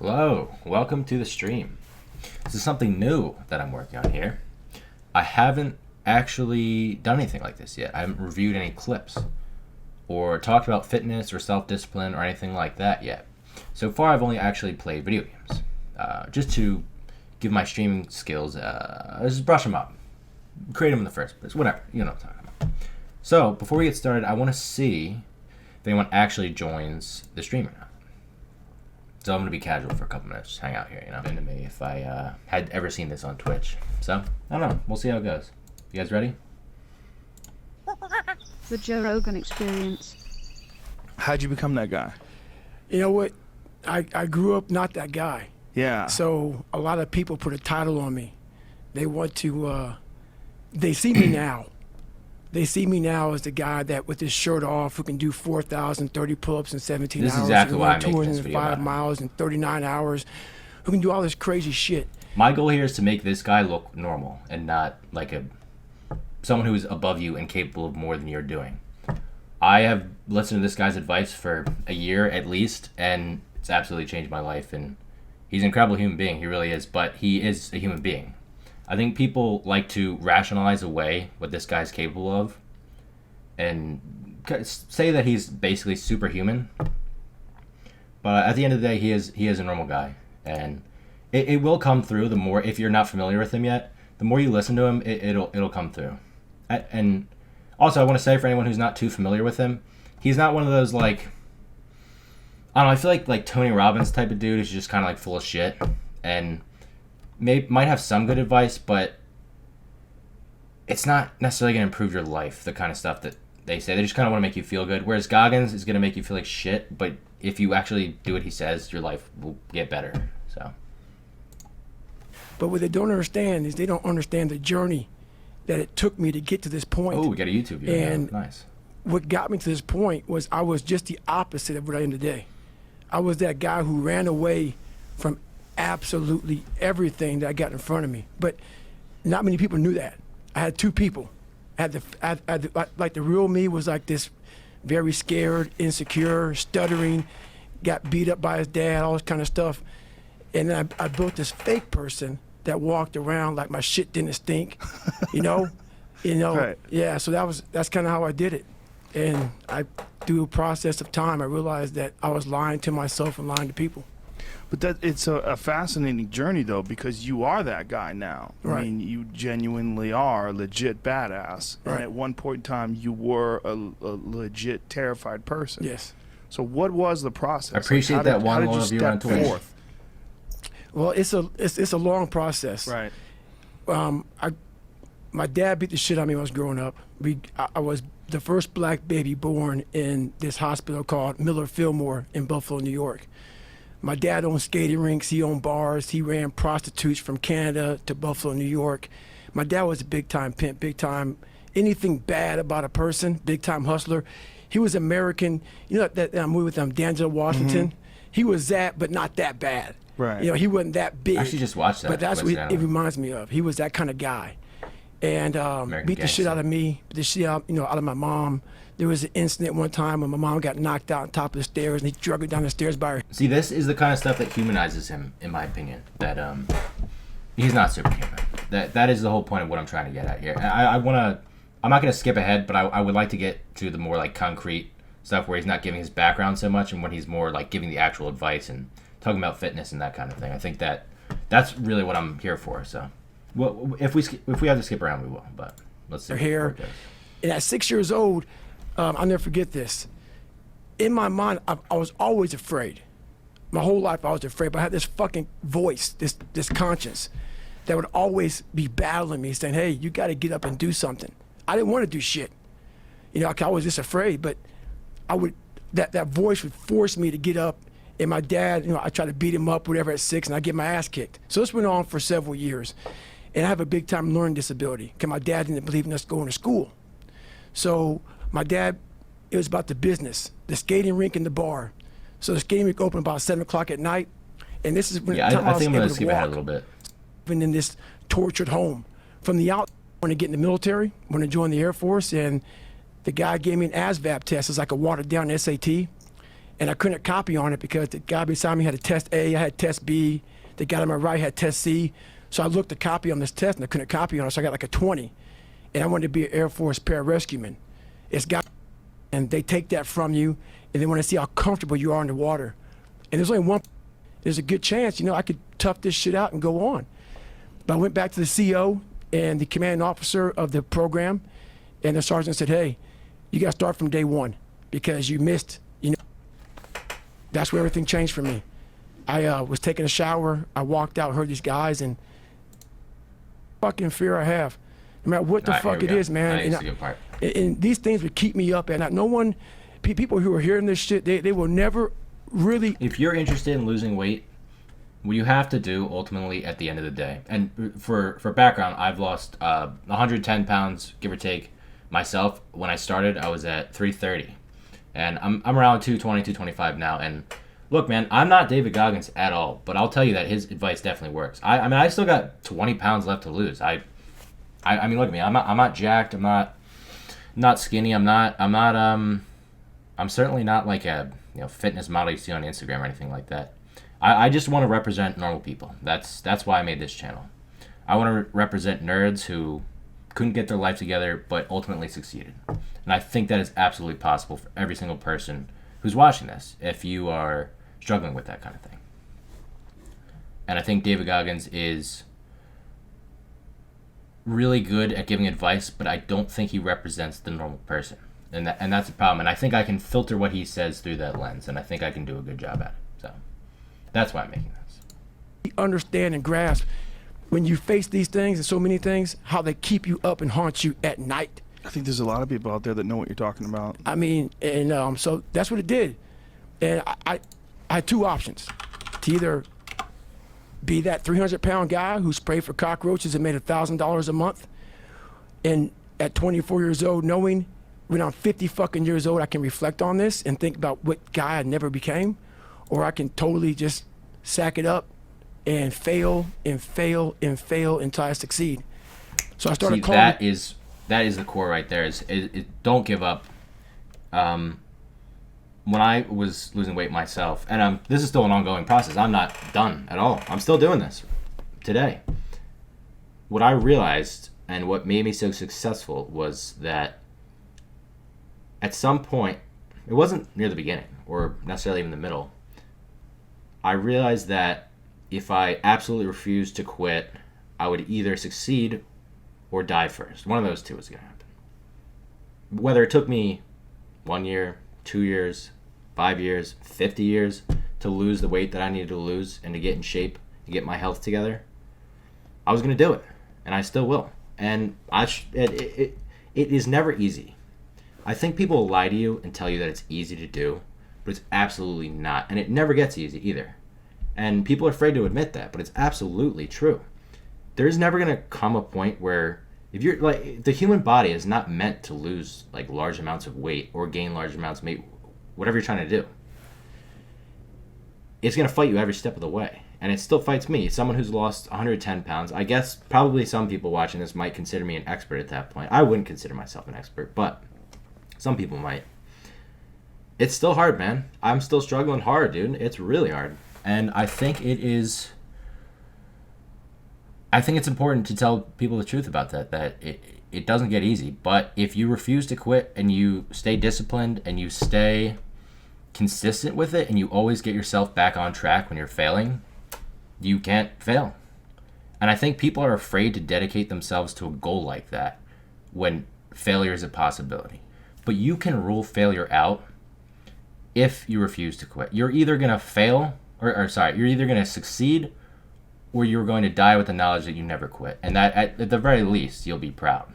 Hello, welcome to the stream. This is something new that I'm working on here. I haven't actually done anything like this yet. I haven't reviewed any clips or talked about fitness or self-discipline or anything like that yet. So far, I've only actually played video games, just to give my streaming skills, just brush them up, create them in the first place, whatever, you know what I'm talking about. So before we get started, I want to see if anyone actually joins the stream or not. So I'm going to be casual for a couple minutes, just hang out here, you know, into me if I had ever seen this on Twitch. So, I don't know, we'll see how it goes. You guys ready? The Joe Rogan Experience. How'd you become that guy? You know what? I grew up not that guy. Yeah. So a lot of people put a title on me. They want to, they see me now. They see me now as the guy that with his shirt off who can do 4,030 pull-ups in 17 This is hours. exactly who why can I'm run making this video 205 about it. miles in 39 hours, who can do all this crazy shit. My goal here is to make this guy look normal and not like someone who is above you and capable of more than you're doing. I have listened to this guy's advice for a year at least, and it's absolutely changed my life, and he's an incredible human being, he really is, but he is a human being. I think people like to rationalize away what this guy's capable of and say that he's basically superhuman. But at the end of the day, he is a normal guy. And it will come through the more, if you're not familiar with him yet, the more you listen to him, it'll come through. And also, I want to say for anyone who's not too familiar with him, he's not one of those, like, I don't know, I feel like Tony Robbins type of dude who's just kind of like full of shit. And might have some good advice, but it's not necessarily going to improve your life, the kind of stuff that they say. They just kind of want to make you feel good. Whereas Goggins is going to make you feel like shit, but if you actually do what he says, your life will get better. So. But what they don't understand is they don't understand the journey that it took me to get to this point. Oh, we got a YouTube viewer. And nice. What got me to this point was I was just the opposite of what I am today. I was that guy who ran away from absolutely everything that I got in front of me. But not many people knew that. I had two people. I had the real me was like this very scared, insecure, stuttering, got beat up by his dad, all this kind of stuff. And then I built this fake person that walked around like my shit didn't stink, you know? Right. Yeah, so that's kind of how I did it. And through a process of time, I realized that I was lying to myself and lying to people. But it's a fascinating journey, though, because you are that guy now. Right. I mean, you genuinely are a legit badass. Right. And at one point in time, you were a legit terrified person. Yes. So what was the process? I appreciate how that did, one how did you loyal viewer on step Twitch. forth? Well, it's a long process. Right. My dad beat the shit out of me when I was growing up. I was the first black baby born in this hospital called Miller Fillmore in Buffalo, New York. My dad owned skating rinks, he owned bars, he ran prostitutes from Canada to Buffalo, New York. My dad was a big-time pimp, big-time, anything bad about a person, big-time hustler. He was American, you know that movie with Denzel Washington? He was that, but not that bad. Right. You know, he wasn't that big. I actually just watched that. But that's what it coincidentally. reminds me of. He was that kind of guy. And beat the shit out of me, beat the shit out, out of my mom. There was an incident one time when my mom got knocked out on top of the stairs, and he drug her down the stairs by her. See, this is the kind of stuff that humanizes him, in my opinion. That he's not superhuman. That is the whole point of what I'm trying to get at here. And I'm not gonna skip ahead, but I would like to get to the more like concrete stuff where he's not giving his background so much, and when he's more like giving the actual advice and talking about fitness and that kind of thing. I think that's really what I'm here for. So, well, if we have to skip around, we will. But let's see. Hair. And at 6 years old, I'll never forget this. In my mind, I was always afraid. My whole life I was afraid, but I had this fucking voice, this conscience that would always be battling me, saying, hey, you got to get up and do something. I didn't want to do shit. I was just afraid, but that voice would force me to get up. And my dad, I tried to beat him up, whatever, at 6, and I get my ass kicked. So this went on for several years. And I have a big time learning disability because my dad didn't believe in us going to school. So my dad, it was about the business, the skating rink and the bar. So the skating rink opened about 7 o'clock at night. And this is when Yeah, the time I I was think I'm able gonna to skip ahead a walk. little bit. Been in this tortured home. From the out, I want to get in the military, want to join the Air Force, and the guy gave me an ASVAB test. It's like a watered down SAT. and I couldn't copy on it because the guy beside me had a test A, I had test B, the guy on my right had test C. So I looked to copy on this test and I couldn't copy on it, so I got like a 20. And I wanted to be an Air Force pararescueman. It's got, and they take that from you, and they want to see how comfortable you are in the water. And there's only one, there's a good chance, I could tough this shit out and go on. But I went back to the CO and the commanding officer of the program, and the sergeant said, hey, you got to start from day one because you missed, That's where everything changed for me. I was taking a shower, I walked out, heard these guys, and fucking fear I have. No matter what the fuck it is, man. That's a good part. And these things would keep me up at night. No one, people who are hearing this shit, they will never really. If you're interested in losing weight, what you have to do ultimately at the end of the day, and for background, I've lost 110 pounds, give or take, myself. When I started, I was at 330, and I'm around 220, 225 now. And look, man, I'm not David Goggins at all, but I'll tell you that his advice definitely works. I mean, I still got 20 pounds left to lose. I mean, look at me. I'm not jacked. I'm not skinny. I'm certainly not like a fitness model you see on Instagram or anything like that. I just want to represent normal people. That's why I made this channel. I want to represent nerds who couldn't get their life together but ultimately succeeded. And I think that is absolutely possible for every single person who's watching this if you are struggling with that kind of thing. And I think David Goggins is really good at giving advice, but I don't think he represents the normal person. And that's the problem. And I think I can filter what he says through that lens, and I think I can do a good job at it. So that's why I'm making this. Understand and grasp when you face these things and so many things, how they keep you up and haunt you at night. I think there's a lot of people out there that know what you're talking about. I mean, and so that's what it did. And I had two options: to either be that 300-pound guy who sprayed for cockroaches and made $1,000 a month, and at 24 years old, knowing when I'm 50 fucking years old, I can reflect on this and think about what guy I never became, or I can totally just sack it up and fail and fail and fail until I succeed. So I started calling. That is the core right there. Is don't give up. When I was losing weight myself, and this is still an ongoing process. I'm not done at all. I'm still doing this today. What I realized and what made me so successful was that at some point, it wasn't near the beginning or necessarily even the middle, I realized that if I absolutely refused to quit, I would either succeed or die first. One of those two was going to happen. Whether it took me 1 year, 2 years, 5 years, 50 years to lose the weight that I needed to lose and to get in shape, to get my health together, I was going to do it, and I still will. And it is never easy. I think people will lie to you and tell you that it's easy to do, but it's absolutely not. And it never gets easy either. And people are afraid to admit that, but it's absolutely true. There's never going to come a point where, if you're like, the human body is not meant to lose like large amounts of weight or gain large amounts of weight, whatever you're trying to do. It's going to fight you every step of the way. And it still fights me. Someone who's lost 110 pounds. I guess probably some people watching this might consider me an expert at that point. I wouldn't consider myself an expert, but some people might. It's still hard, man. I'm still struggling hard, dude. It's really hard. And I think it's important to tell people the truth about that it doesn't get easy. But if you refuse to quit and you stay disciplined and you stay consistent with it and you always get yourself back on track when you're failing, you can't fail. And I think people are afraid to dedicate themselves to a goal like that when failure is a possibility. But you can rule failure out if you refuse to quit. You're either going to fail, you're either going to succeed, or you're going to die with the knowledge that you never quit. And that, at the very least, you'll be proud.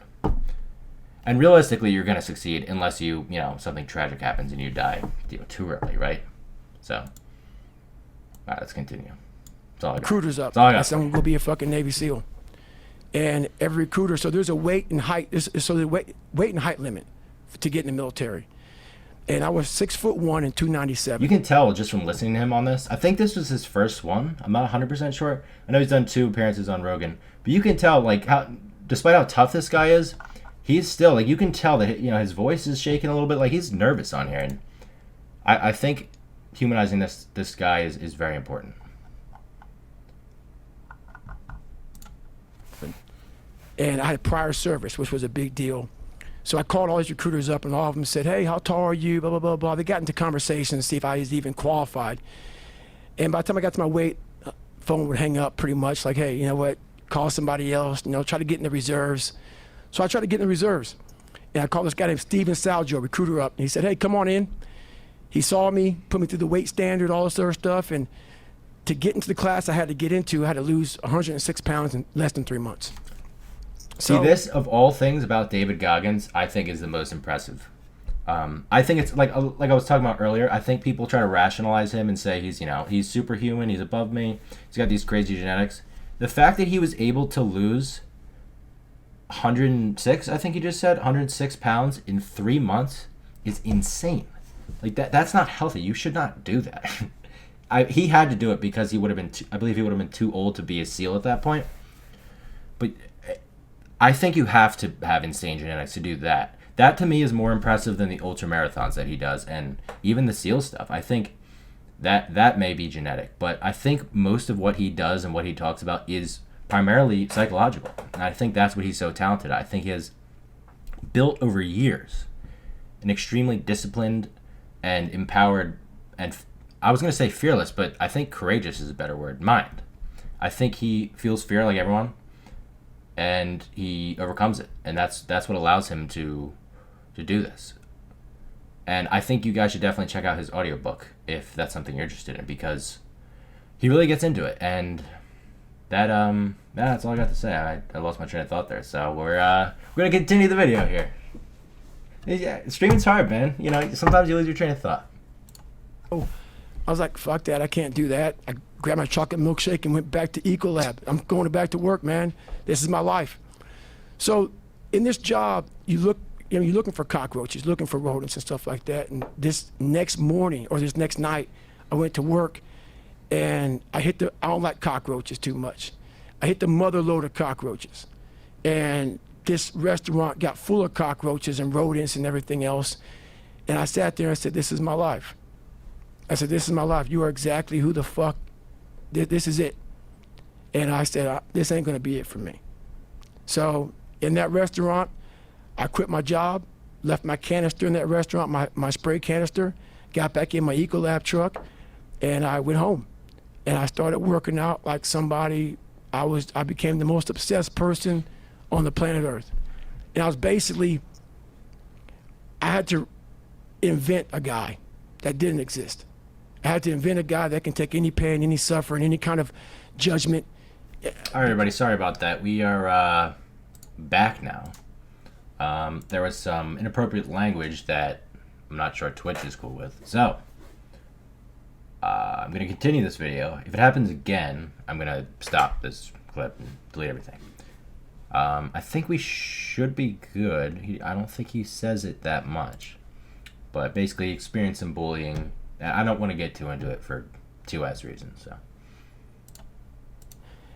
And realistically, you're going to succeed unless something tragic happens and you die too early, right? So, all right, let's continue. That's all I got. Recruiters up. That's all I got. I'm going to be a fucking Navy SEAL. And every recruiter, so there's a weight and height, weight and height limit to get in the military. And I was 6'1" and 297. You can tell just from listening to him on this. I think this was his first one. I'm not 100% sure. I know he's done 2 appearances on Rogan, but you can tell how, despite how tough this guy is, he's still you can tell that his voice is shaking a little bit. Like he's nervous on here, and I think humanizing this guy is very important. And I had prior service, which was a big deal. So I called all these recruiters up, and all of them said, hey, how tall are you, blah, blah, blah, blah. They got into conversation to see if I was even qualified. And by the time I got to my weight, phone would hang up pretty much, like, hey, you know what, call somebody else, try to get in the reserves. So I tried to get in the reserves. And I called this guy named Steven Saljo, recruiter, up, and he said, hey, come on in. He saw me, put me through the weight standard, all this other stuff, and to get into the class I had to lose 106 pounds in less than 3 months. See, this, of all things about David Goggins, I think is the most impressive. I think it's like I was talking about earlier. I think people try to rationalize him and say he's superhuman, he's above me, he's got these crazy genetics. The fact that he was able to lose 106, I think he just said, 106 pounds in 3 months is insane. Like that's not healthy. You should not do that. He had to do it because he would have been, I believe he would have been too old to be a SEAL at that point. But I think you have to have insane genetics to do that. That to me is more impressive than the ultramarathons that he does, and even the SEAL stuff. I think that may be genetic, but I think most of what he does and what he talks about is primarily psychological. And I think that's what he's so talented at. I think he has built over years an extremely disciplined and empowered, and I was going to say fearless, but I think courageous is a better word, mind. I think he feels fear like everyone, and he overcomes it, and that's what allows him to do this. And I think you guys should definitely check out his audiobook if that's something you're interested in, because he really gets into it. And that's all I got to say. I lost my train of thought there, so we're gonna continue the video here. Yeah, streaming's hard, man. Sometimes you lose your train of thought. Oh, I was like, fuck that, I can't do that. I grabbed my chocolate milkshake and went back to Ecolab. I'm going back to work, man. This is my life. So in this job, you're looking for cockroaches, looking for rodents and stuff like that. And this next morning or this next night, I went to work and I don't like cockroaches too much. I hit the mother load of cockroaches. And this restaurant got full of cockroaches and rodents and everything else. And I sat there and said, this is my life. I said, this is my life. You are exactly who the fuck, this is it. And I said, this ain't gonna be it for me. So in that restaurant, I quit my job, left my canister in that restaurant, my spray canister, got back in my Ecolab truck, and I went home. And I started working out like somebody, I became the most obsessed person on the planet Earth. And I had to invent a guy that didn't exist. I had to invent a guy that can take any pain, any suffering, any kind of judgment. All right, everybody, sorry about that. We are back now. There was some inappropriate language that I'm not sure Twitch is cool with. So, I'm going to continue this video. If it happens again, I'm going to stop this clip and delete everything. I think we should be good. I don't think he says it that much. But basically, experienced some bullying. I don't want to get too into it for 2S reasons. So,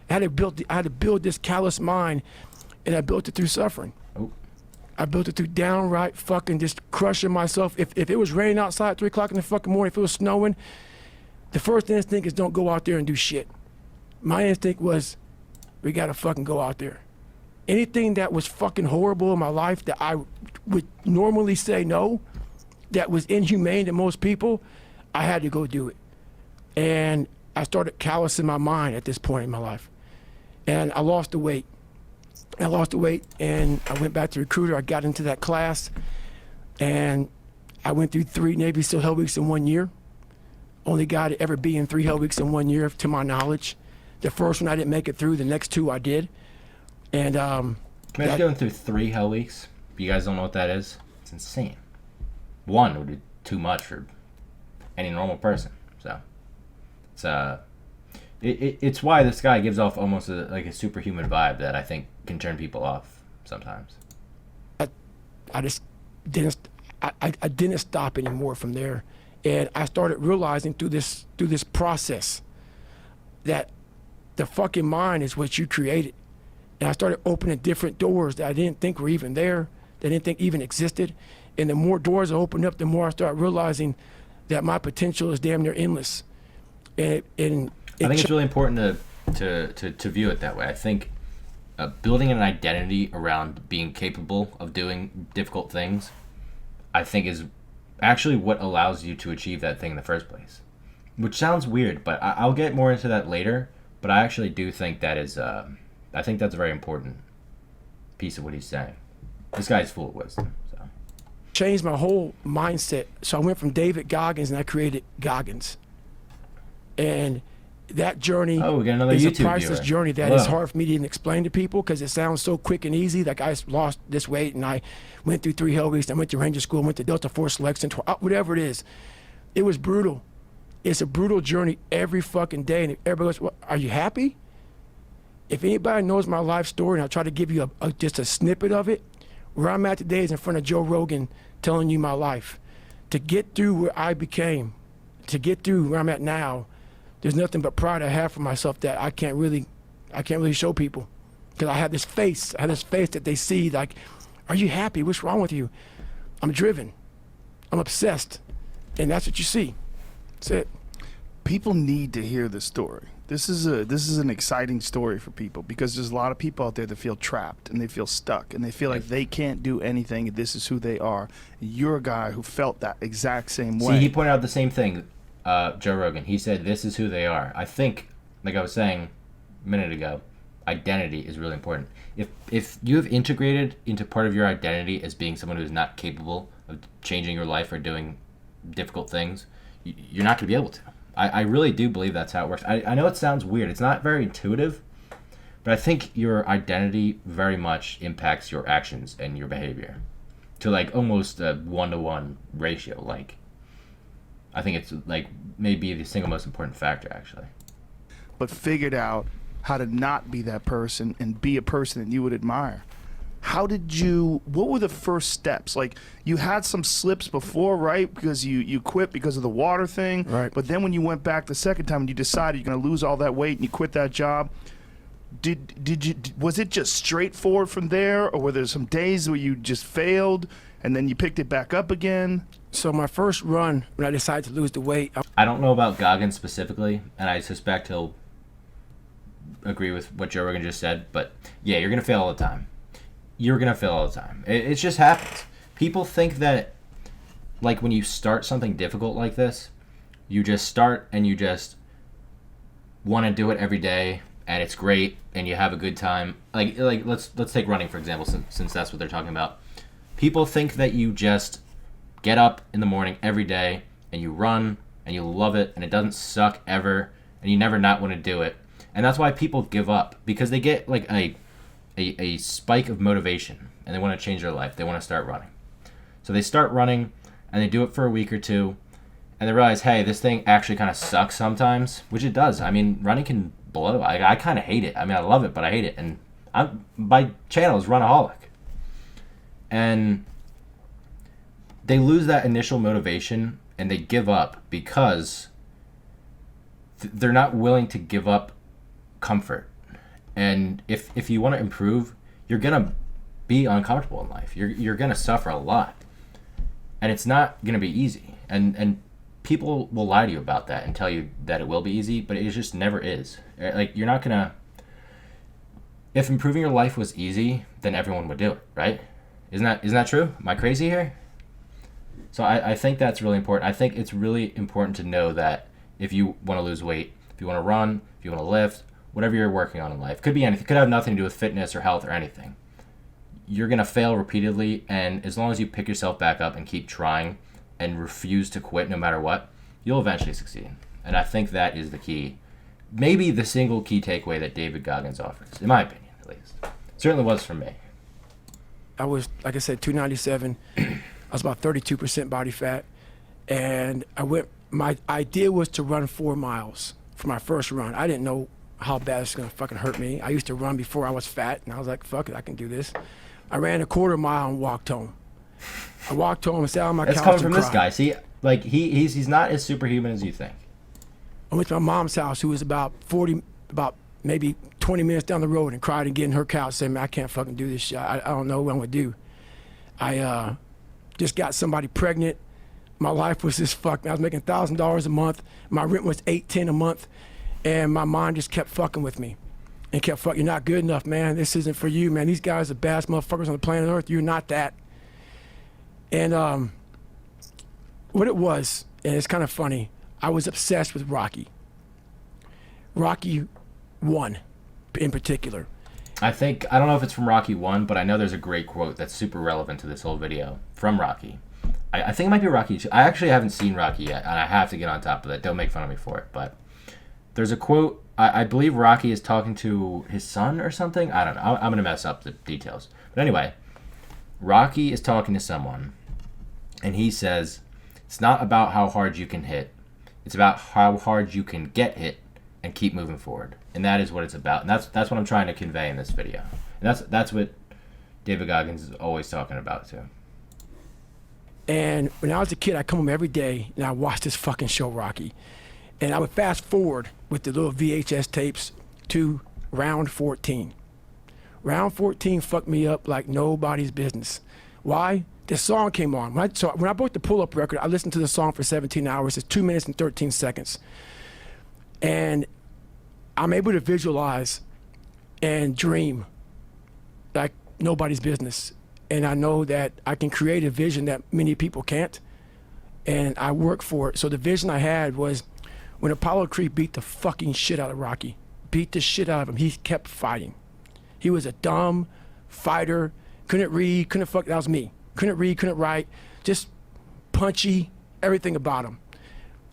I had to build this callous mind, and I built it through suffering. Oh. I built it through downright fucking just crushing myself. If it was raining outside at 3 o'clock in the fucking morning, if it was snowing, the first instinct is don't go out there and do shit. My instinct was, we gotta fucking go out there. Anything that was fucking horrible in my life that I would normally say no, that was inhumane to most people, I had to go do it. And I started callousing my mind at this point in my life. And I lost the weight. And I went back to recruiter. I got into that class, and I went through 3 Navy SEAL Hell Weeks in 1 year. Only guy to ever be in 3 Hell Weeks in 1 year, to my knowledge. The first one I didn't make it through. The next 2 I did. And imagine going through 3 Hell Weeks. You guys don't know what that is? It's insane. 1 would be too much for any normal person. So it's why this guy gives off almost a superhuman vibe that I think can turn people off sometimes. I just didn't. I didn't stop anymore from there, and I started realizing through this process that the fucking mind is what you created, and I started opening different doors that I didn't think were even there, that I didn't think even existed, and the more doors I opened up, the more I started realizing that my potential is damn near endless. And I think it's really important to view it that way. I think building an identity around being capable of doing difficult things, I think, is actually what allows you to achieve that thing in the first place. Which sounds weird, but I'll get more into that later. But I actually do think that is, I think that's a very important piece of what he's saying. This guy's full of wisdom. So. Changed my whole mindset. So I went from David Goggins and I created Goggins. And that journey we got another is YouTube a priceless viewer. journey that is hard for me to even explain to people because it sounds so quick and easy. Like I lost this weight and I went through 3 hell weeks. I went to Ranger School, went to Delta Force Selection, whatever it is. It was brutal. It's a brutal journey every fucking day. And everybody goes, well, are you happy? If anybody knows my life story, and I'll try to give you just a snippet of it, where I'm at today is in front of Joe Rogan telling you my life. To get through where I became, to get through where I'm at now, there's nothing but pride I have for myself that I can't really show people. Because I have this face that they see like, are you happy? What's wrong with you? I'm driven. I'm obsessed. And that's what you see. That's it. People need to hear this story. This is an exciting story for people because there's a lot of people out there that feel trapped and they feel stuck and they feel like they can't do anything and this is who they are. You're a guy who felt that exact same way. See, he pointed out the same thing, Joe Rogan. He said this is who they are. I think, like I was saying a minute ago, identity is really important. If you have integrated into part of your identity as being someone who is not capable of changing your life or doing difficult things, you're not going to be able to. I really do believe that's how it works. I know it sounds weird. It's not very intuitive, but I think your identity very much impacts your actions and your behavior to like almost a 1-to-1 ratio. Like, I think it's like maybe the single most important factor, actually. But figured out how to not be that person and be a person that you would admire. What were the first steps? Like, you had some slips before, right? Because you quit because of the water thing. Right. But then when you went back the second time and you decided you're going to lose all that weight and you quit that job, was it just straightforward from there? Or were there some days where you just failed and then you picked it back up again? So my first run, when I decided to lose the weight, I don't know about Goggins specifically, and I suspect he'll agree with what Joe Rogan just said, but yeah, you're going to fail all the time. You're going to fail all the time. It just happens. People think that, like, when you start something difficult like this, you just start and you just want to do it every day, and it's great, and you have a good time. Like let's take running, for example, since that's what they're talking about. People think that you just get up in the morning every day, and you run, and you love it, and it doesn't suck ever, and you never not want to do it. And that's why people give up, because they get, like, a spike of motivation and they want to change their life. They want to start running. So they start running and they do it for a week or two and they realize, hey, this thing actually kind of sucks sometimes, which it does. I mean, running can blow. I kind of hate it. I mean, I love it, but I hate it. And my channel is Runaholic. And they lose that initial motivation and they give up because they're not willing to give up comfort. And if you want to improve, you're going to be uncomfortable in life. You're going to suffer a lot. And it's not going to be easy. And people will lie to you about that and tell you that it will be easy, but it just never is. Like, you're not going to... If improving your life was easy, then everyone would do it, right? Isn't that true? Am I crazy here? So I think that's really important. I think it's really important to know that if you want to lose weight, if you want to run, if you want to lift, whatever you're working on in life, could be anything, could have nothing to do with fitness or health or anything. You're going to fail repeatedly, and as long as you pick yourself back up and keep trying and refuse to quit no matter what, you'll eventually succeed. And I think that is the key, maybe the single key takeaway that David Goggins offers, in my opinion, at least. It certainly was for me. I was, like I said, 297. I was about 32% body fat. And my idea was to run 4 miles for my first run. I didn't know how bad it's gonna fucking hurt me. I used to run before I was fat, and I was like, fuck it, I can do this. I ran a 1/4 mile and walked home. I walked home and sat on my couch and cried. That's coming from this guy. See, like, he's not as superhuman as you think. I went to my mom's house, who was about maybe 20 minutes down the road, and cried and get in her couch saying, man, I can't fucking do this shit. I don't know what I'm gonna do. I just got somebody pregnant. My life was just fucked. I was making $1,000 a month. My rent was $810 a month, and my mind just kept fucking with me, and kept fucking. You're not good enough, man. This isn't for you, man. These guys are the baddest motherfuckers on the planet Earth. You're not that. And what it was, and it's kind of funny, I was obsessed with Rocky. Rocky 1 in particular. I don't know if it's from Rocky 1, but I know there's a great quote that's super relevant to this whole video from Rocky. I think it might be Rocky 2. I actually haven't seen Rocky yet, and I have to get on top of that. Don't make fun of me for it. But there's a quote, I believe Rocky is talking to his son or something. I don't know. I'm going to mess up the details. But anyway, Rocky is talking to someone, and he says, it's not about how hard you can hit. It's about how hard you can get hit and keep moving forward. And that is what it's about. And that's what I'm trying to convey in this video. And that's what David Goggins is always talking about too. And when I was a kid, I'd come home every day and I watched this fucking show, Rocky. And I would fast forward with the little VHS tapes to round 14. Round 14 fucked me up like nobody's business. Why? This song came on. When I bought the pull-up record, I listened to the song for 17 hours. It's 2 minutes and 13 seconds. And I'm able to visualize and dream like nobody's business. And I know that I can create a vision that many people can't. And I work for it. So the vision I had was when Apollo Creed beat the fucking shit out of Rocky, beat the shit out of him, he kept fighting. He was a dumb fighter, couldn't read, that was me. Couldn't read, couldn't write, just punchy, everything about him.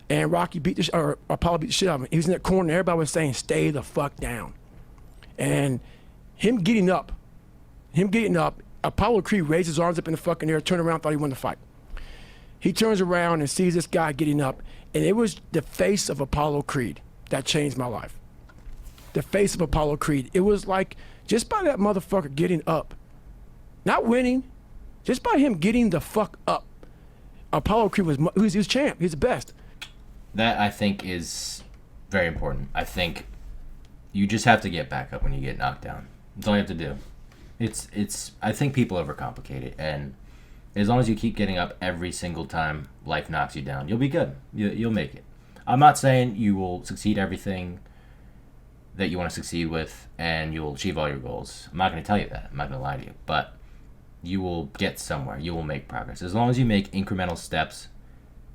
And Rocky Apollo beat the shit out of him. He was in that corner and everybody was saying, stay the fuck down. And him getting up, Apollo Creed raised his arms up in the fucking air, turned around, thought he won the fight. He turns around and sees this guy getting up, and it was the face of Apollo Creed that changed my life. The face of Apollo Creed. It was like, just by that motherfucker getting up, not winning, just by him getting the fuck up, Apollo Creed was champ. He's the best. That, I think, is very important. I think you just have to get back up when you get knocked down. That's all you have to do. I think people overcomplicate it, and as long as you keep getting up every single time life knocks you down, you'll be good. You'll make it. I'm not saying you will succeed everything that you want to succeed with and you'll achieve all your goals. I'm not going to tell you that. I'm not going to lie to you. But you will get somewhere. You will make progress. As long as you make incremental steps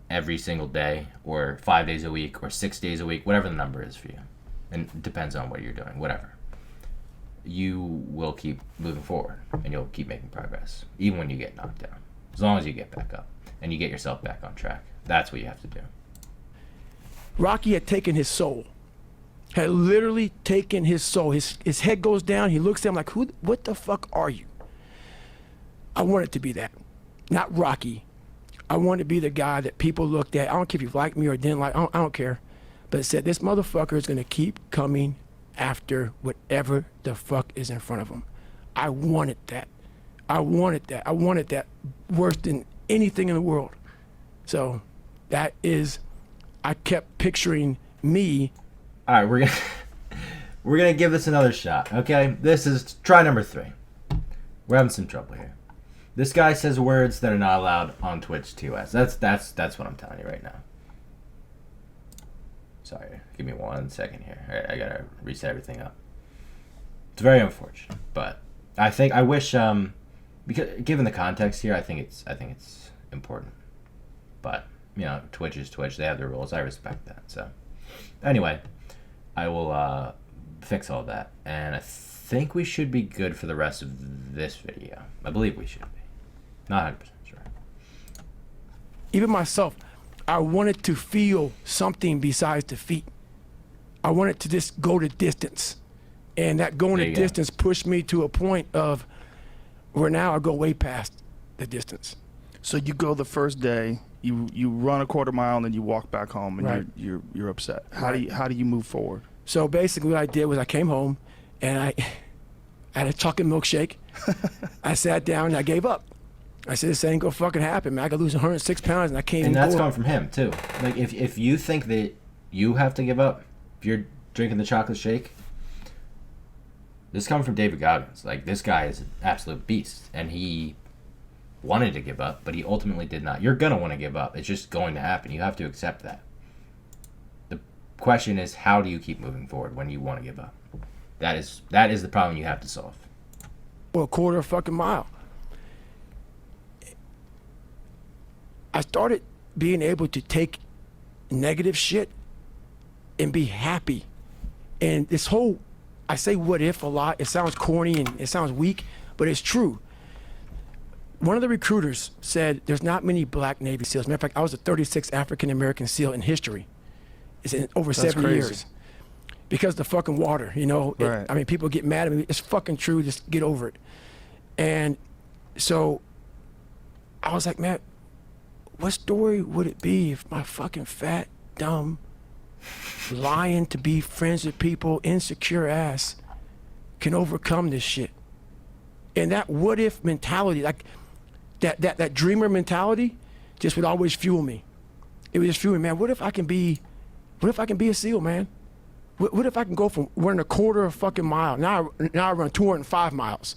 every single day, or 5 days a week, or 6 days a week, whatever the number is for you. And it depends on what you're doing, whatever. You will keep moving forward and you'll keep making progress, even when you get knocked down. As long as you get back up and you get yourself back on track. That's what you have to do. Rocky had taken his soul. Had literally taken his soul. His head goes down. He looks at him like, what the fuck are you? I wanted to be that. Not Rocky. I wanted to be the guy that people looked at. I don't care if you liked me or didn't like. I don't care. But it said, this motherfucker is going to keep coming after whatever the fuck is in front of him. I wanted that. I wanted that worse than anything in the world. So that is, I kept picturing me. All right, we're gonna give this another shot. Okay, this is try number 3. We're having some trouble here. This guy says words that are not allowed on Twitch TOS. That's what I'm telling you right now. Sorry, give me 1 second here. All right, I gotta reset everything up. It's very unfortunate, but I wish because given the context here, I think it's important. But you know, Twitch is Twitch. They have their rules. I respect that. So anyway, I will fix all that, and I think we should be good for the rest of this video. I believe we should be. Not 100% sure. Even myself, I wanted to feel something besides defeat. I wanted to just go the distance. And that going the distance pushed me to a point of where now I go way past the distance. So you go the first day, you run a quarter mile, and then you walk back home, and right. you're upset. How do you move forward? So basically what I did was I came home, and I had a chocolate milkshake. I sat down, and I gave up. I said, this ain't gonna fucking happen, man. I could lose 106 pounds, and I can't even go. And that's coming from him, too. Like, if you think that you have to give up, if you're drinking the chocolate shake, this is coming from David Goggins. Like, this guy is an absolute beast, and he wanted to give up, but he ultimately did not. You're gonna want to give up. It's just going to happen. You have to accept that. The question is, how do you keep moving forward when you want to give up? That is the problem you have to solve. Well, a quarter of a fucking mile. I started being able to take negative shit and be happy. And this whole, I say what if a lot, it sounds corny and it sounds weak, but it's true. One of the recruiters said there's not many black Navy SEALs. Matter of fact, I was the 36th African American SEAL in history. It's in over 70 crazy. years. Because the fucking water, you know. Right. I mean, people get mad at me. It's fucking true. Just get over it. And so I was like, man, what story would it be if my fucking fat, dumb, lying to be friends with people, insecure ass can overcome this shit? And that what if mentality, like that dreamer mentality, just would always fuel me. It would just fuel me, man. What if I can be a SEAL, man? What if I can go from running a quarter of a fucking mile, now I run 205 miles.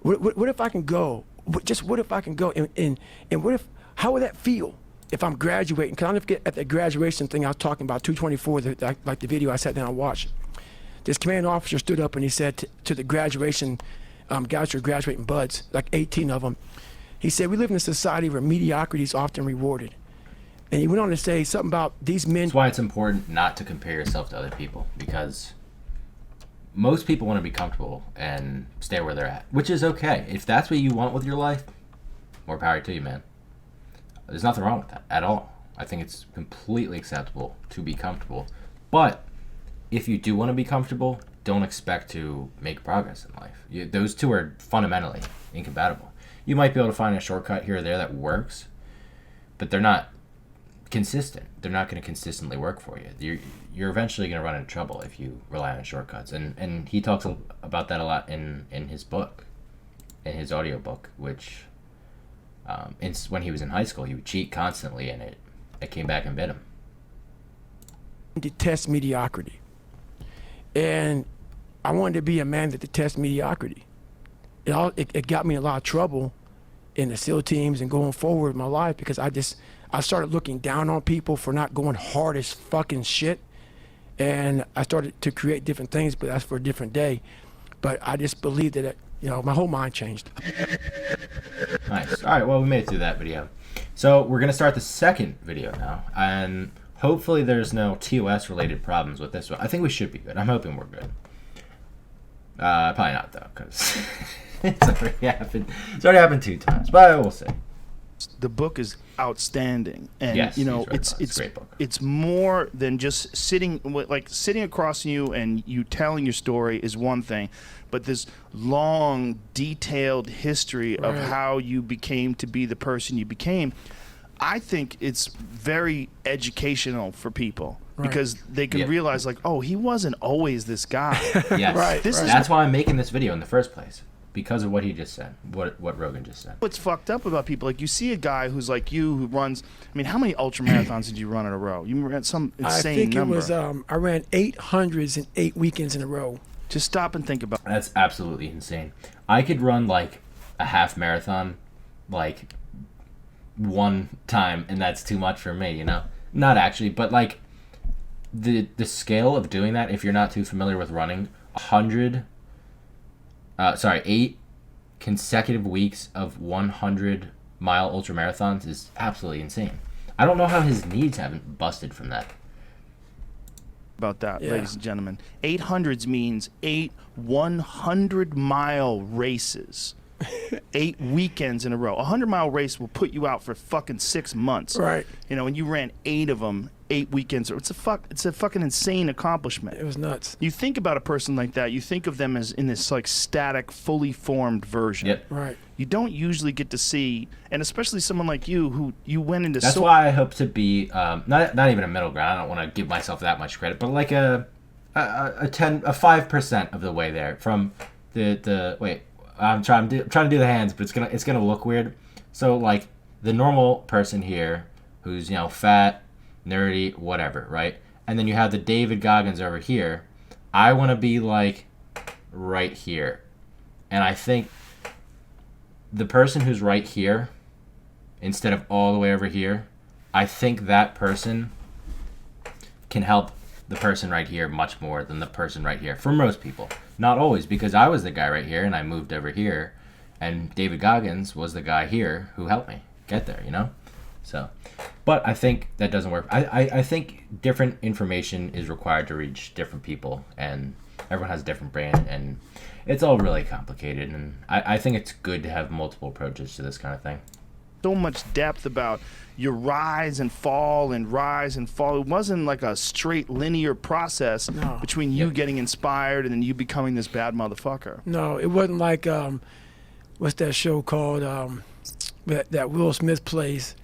What if I can go? What if I can go? And what if, how would that feel if I'm graduating? Because I'll never forget at the graduation thing I was talking about, 224, like the video I sat down and watched. This commanding officer stood up and he said to the graduation guys who are graduating buds, like 18 of them, he said, we live in a society where mediocrity is often rewarded. And he went on to say something about these men. That's why it's important not to compare yourself to other people, because most people want to be comfortable and stay where they're at, which is okay. If that's what you want with your life, more power to you, man. There's nothing wrong with that at all. I think it's completely acceptable to be comfortable. But if you do want to be comfortable, don't expect to make progress in life. Those two are fundamentally incompatible. You might be able to find a shortcut here or there that works, but they're not consistent. They're not going to consistently work for you. You're eventually going to run into trouble if you rely on shortcuts. And he talks about that a lot in his book, in his audiobook, which when he was in high school, he would cheat constantly, and it came back and bit him. Detest mediocrity. And I wanted to be a man that detests mediocrity. It got me in a lot of trouble in the SEAL teams and going forward in my life, because I started looking down on people for not going hard as fucking shit. And I started to create different things, but that's for a different day. But I just believed that, my whole mind changed. Nice. All right, well, we made it through that video. So we're going to start the second video now. And hopefully there's no TOS-related problems with this one. I think we should be good. I'm hoping we're good. Probably not, though, because it's already happened. It's already happened 2 times, but we'll see. The book is outstanding, and Yes, he's right it's about it. It's a great book. it's more than just sitting across from you and you telling your story is one thing, but this long, detailed history of Right. how you became to be the person you became. I think it's very educational for people. Right. Because they can Yeah. realize, like, oh, he wasn't always this guy. Yes. Right, That's why I'm making this video in the first place, because of what he just said, what Rogan just said. What's fucked up about people, like, you see a guy who's like you, who runs, I mean, how many ultramarathons did you run in a row? You ran some insane I think number. it was, I ran 800s in 8 weekends in a row. Just stop and think about it. That's absolutely insane. I could run like a half marathon, like one time, and that's too much for me, Not actually, but like the scale of doing that, if you're not too familiar with running, 8 consecutive weeks of 100-mile ultramarathons is absolutely insane. I don't know how his knees haven't busted from that. About that, Yeah. ladies and gentlemen. 800s means 8 100-mile races. 8 weekends in a row. A 100-mile race will put you out for fucking 6 months. Right. And you ran 8 of them, 8 weekends. It's a fucking insane accomplishment. It was nuts. You think about a person like that, you think of them as in this like static, fully formed version. Yep. Right. You don't usually get to see, and especially someone like you who you went into. That's why I hope to be not even a middle ground. I don't want to give myself that much credit, but like a 5% of the way there from the wait. I'm trying to do the hands, but it's gonna look weird. So like the normal person here, who's fat, nerdy, whatever, right? And then you have the David Goggins over here. I want to be like right here, and I think the person who's right here instead of all the way over here, I think that person can help the person right here much more than the person right here. For most people. Not always, because I was the guy right here and I moved over here, and David Goggins was the guy here who helped me get there, you know? So, but I think that doesn't work. I think different information is required to reach different people, and everyone has a different brain, and it's all really complicated, and I think it's good to have multiple approaches to this kind of thing. So much depth about your rise and fall and rise and fall. It wasn't like a straight linear process between you getting inspired and then you becoming this bad motherfucker. No, it wasn't like what's that show called that Will Smith plays,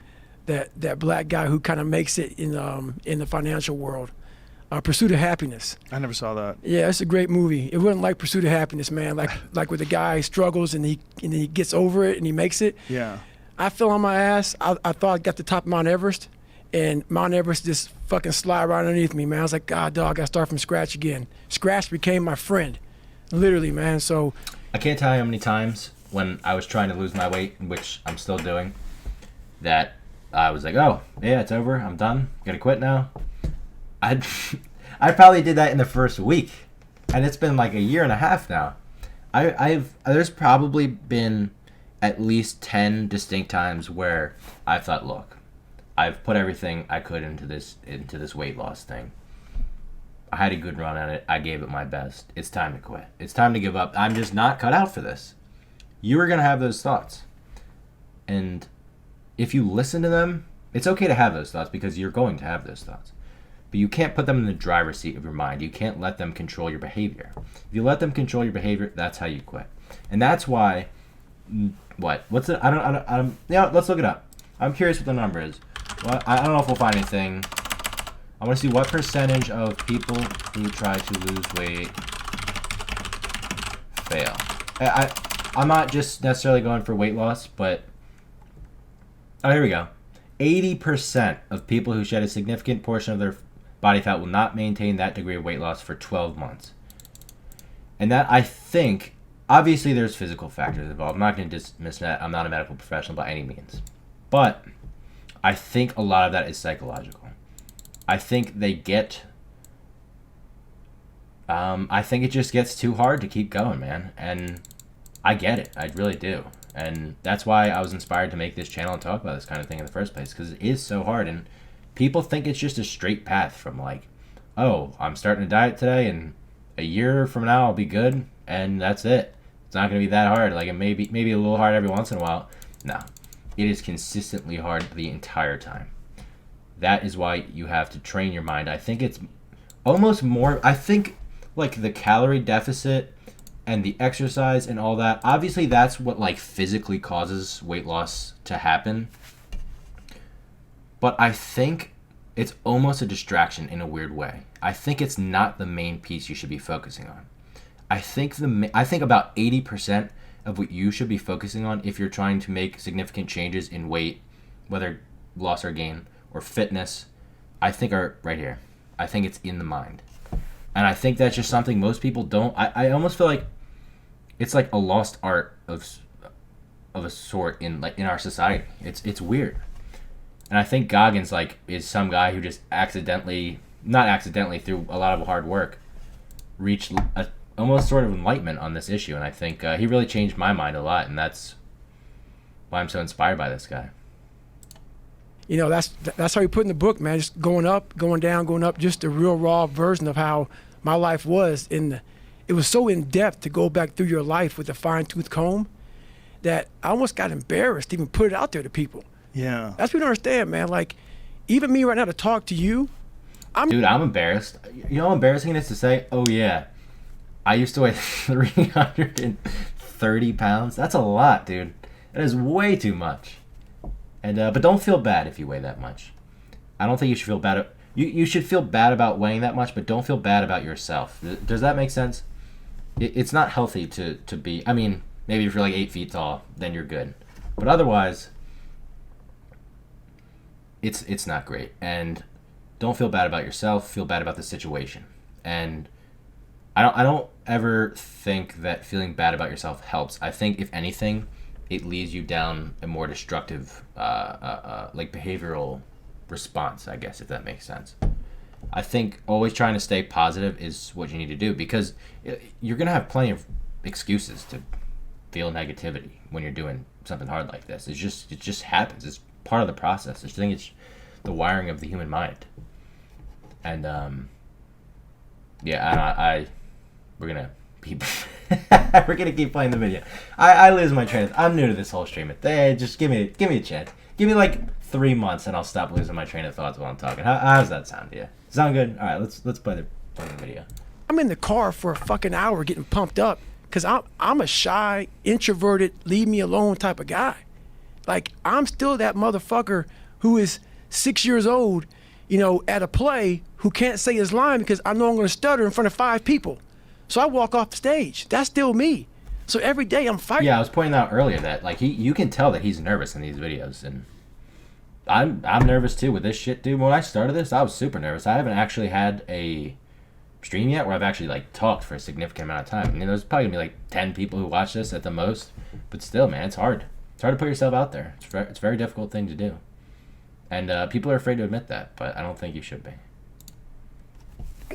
that black guy who kind of makes it in the financial world. Pursuit of Happiness. I never saw that. Yeah, it's a great movie. It wasn't like Pursuit of Happiness, man. Like where the guy struggles and he gets over it and he makes it. Yeah. I fell on my ass. I thought I got to the top of Mount Everest, and Mount Everest just fucking slide right underneath me, man. I was like, God, dog, I gotta start from scratch again. Scratch became my friend, literally, man. So I can't tell you how many times when I was trying to lose my weight, which I'm still doing, that I was like, oh, yeah, it's over. I'm done. Gonna quit now. I probably did that in the first week, and it's been like a year and a half now. There's probably been at least 10 distinct times where I thought, look, I've put everything I could into this weight loss thing. I had a good run at it. I gave it my best. It's time to quit. It's time to give up. I'm just not cut out for this. You are going to have those thoughts. And if you listen to them, it's okay to have those thoughts because you're going to have those thoughts. But you can't put them in the driver's seat of your mind. You can't let them control your behavior. If you let them control your behavior, that's how you quit. And that's why... What's it? I don't. Yeah, let's look it up. I'm curious what the number is. Well, I don't know if we'll find anything. I want to see what percentage of people who try to lose weight fail. I'm not just necessarily going for weight loss, but oh, here we go. 80% of people who shed a significant portion of their body fat will not maintain that degree of weight loss for 12 months. And that, I think, obviously there's physical factors involved. I'm not going to dismiss that. I'm not a medical professional by any means. But I think a lot of that is psychological. I think they get... I think it just gets too hard to keep going, man. And I get it. I really do. And that's why I was inspired to make this channel and talk about this kind of thing in the first place, because it is so hard. And people think it's just a straight path from like, oh, I'm starting a diet today, and a year from now I'll be good, and that's it. It's not going to be that hard. Like, it may be maybe a little hard every once in a while. No. It is consistently hard the entire time. That is why you have to train your mind. I think it's almost more... I think, like, the calorie deficit and the exercise and all that, obviously that's what, like, physically causes weight loss to happen. But I think it's almost a distraction in a weird way. I think it's not the main piece you should be focusing on. I think about 80% of what you should be focusing on if you're trying to make significant changes in weight, whether loss or gain, or fitness, I think are right here. I think it's in the mind. And I think that's just something most people don't... I almost feel like it's like a lost art of a sort in our society. It's weird. And I think Goggins is some guy who just not accidentally through a lot of hard work, reached almost sort of enlightenment on this issue. And I think he really changed my mind a lot, and that's why I'm so inspired by this guy. You know, that's how you put in the book, man. Just going up, going down, going up. Just a real raw version of how my life was. It was so in depth to go back through your life with a fine-tooth comb that I almost got embarrassed to even put it out there to people. Yeah. That's what you don't understand, man. Like, even me right now to talk to you, I'm embarrassed. You know how embarrassing it is to say, oh yeah, I used to weigh 330 pounds. That's a lot, dude. That is way too much. And but don't feel bad if you weigh that much. I don't think you should feel bad. You should feel bad about weighing that much, but don't feel bad about yourself. Does that make sense? It's not healthy to be... I mean, maybe if you're like 8 feet tall, then you're good. But otherwise, it's not great. And don't feel bad about yourself. Feel bad about the situation. And I don't ever think that feeling bad about yourself helps. I think, if anything, it leads you down a more destructive, like behavioral response, I guess, if that makes sense. I think always trying to stay positive is what you need to do, because you're going to have plenty of excuses to feel negativity when you're doing something hard like this. It just happens. It's part of the process. I think it's the wiring of the human mind. And we're gonna keep we're gonna keep playing the video. I lose my train. I'm new to this whole stream. Just give me a chance. Give me like 3 months and I'll stop losing my train of thoughts while I'm talking. How's that sound to you? Sound good? All right, let's play the video. I'm in the car for a fucking hour getting pumped up because I'm a shy, introverted, leave me alone type of guy. Like, I'm still that motherfucker who is 6 years old, at a play, who can't say his line because I know I'm going to stutter in front of 5 people. So I walk off stage. That's still me. So every day I'm fighting. Yeah, I was pointing out earlier that like you can tell that he's nervous in these videos, and I'm nervous too with this shit, dude. When I started this, I was super nervous. I haven't actually had a stream yet where I've actually like talked for a significant amount of time. I mean, there's probably gonna be like 10 people who watch this at the most, but still, man, it's hard. It's hard to put yourself out there. It's a very difficult thing to do, and people are afraid to admit that, but I don't think you should be.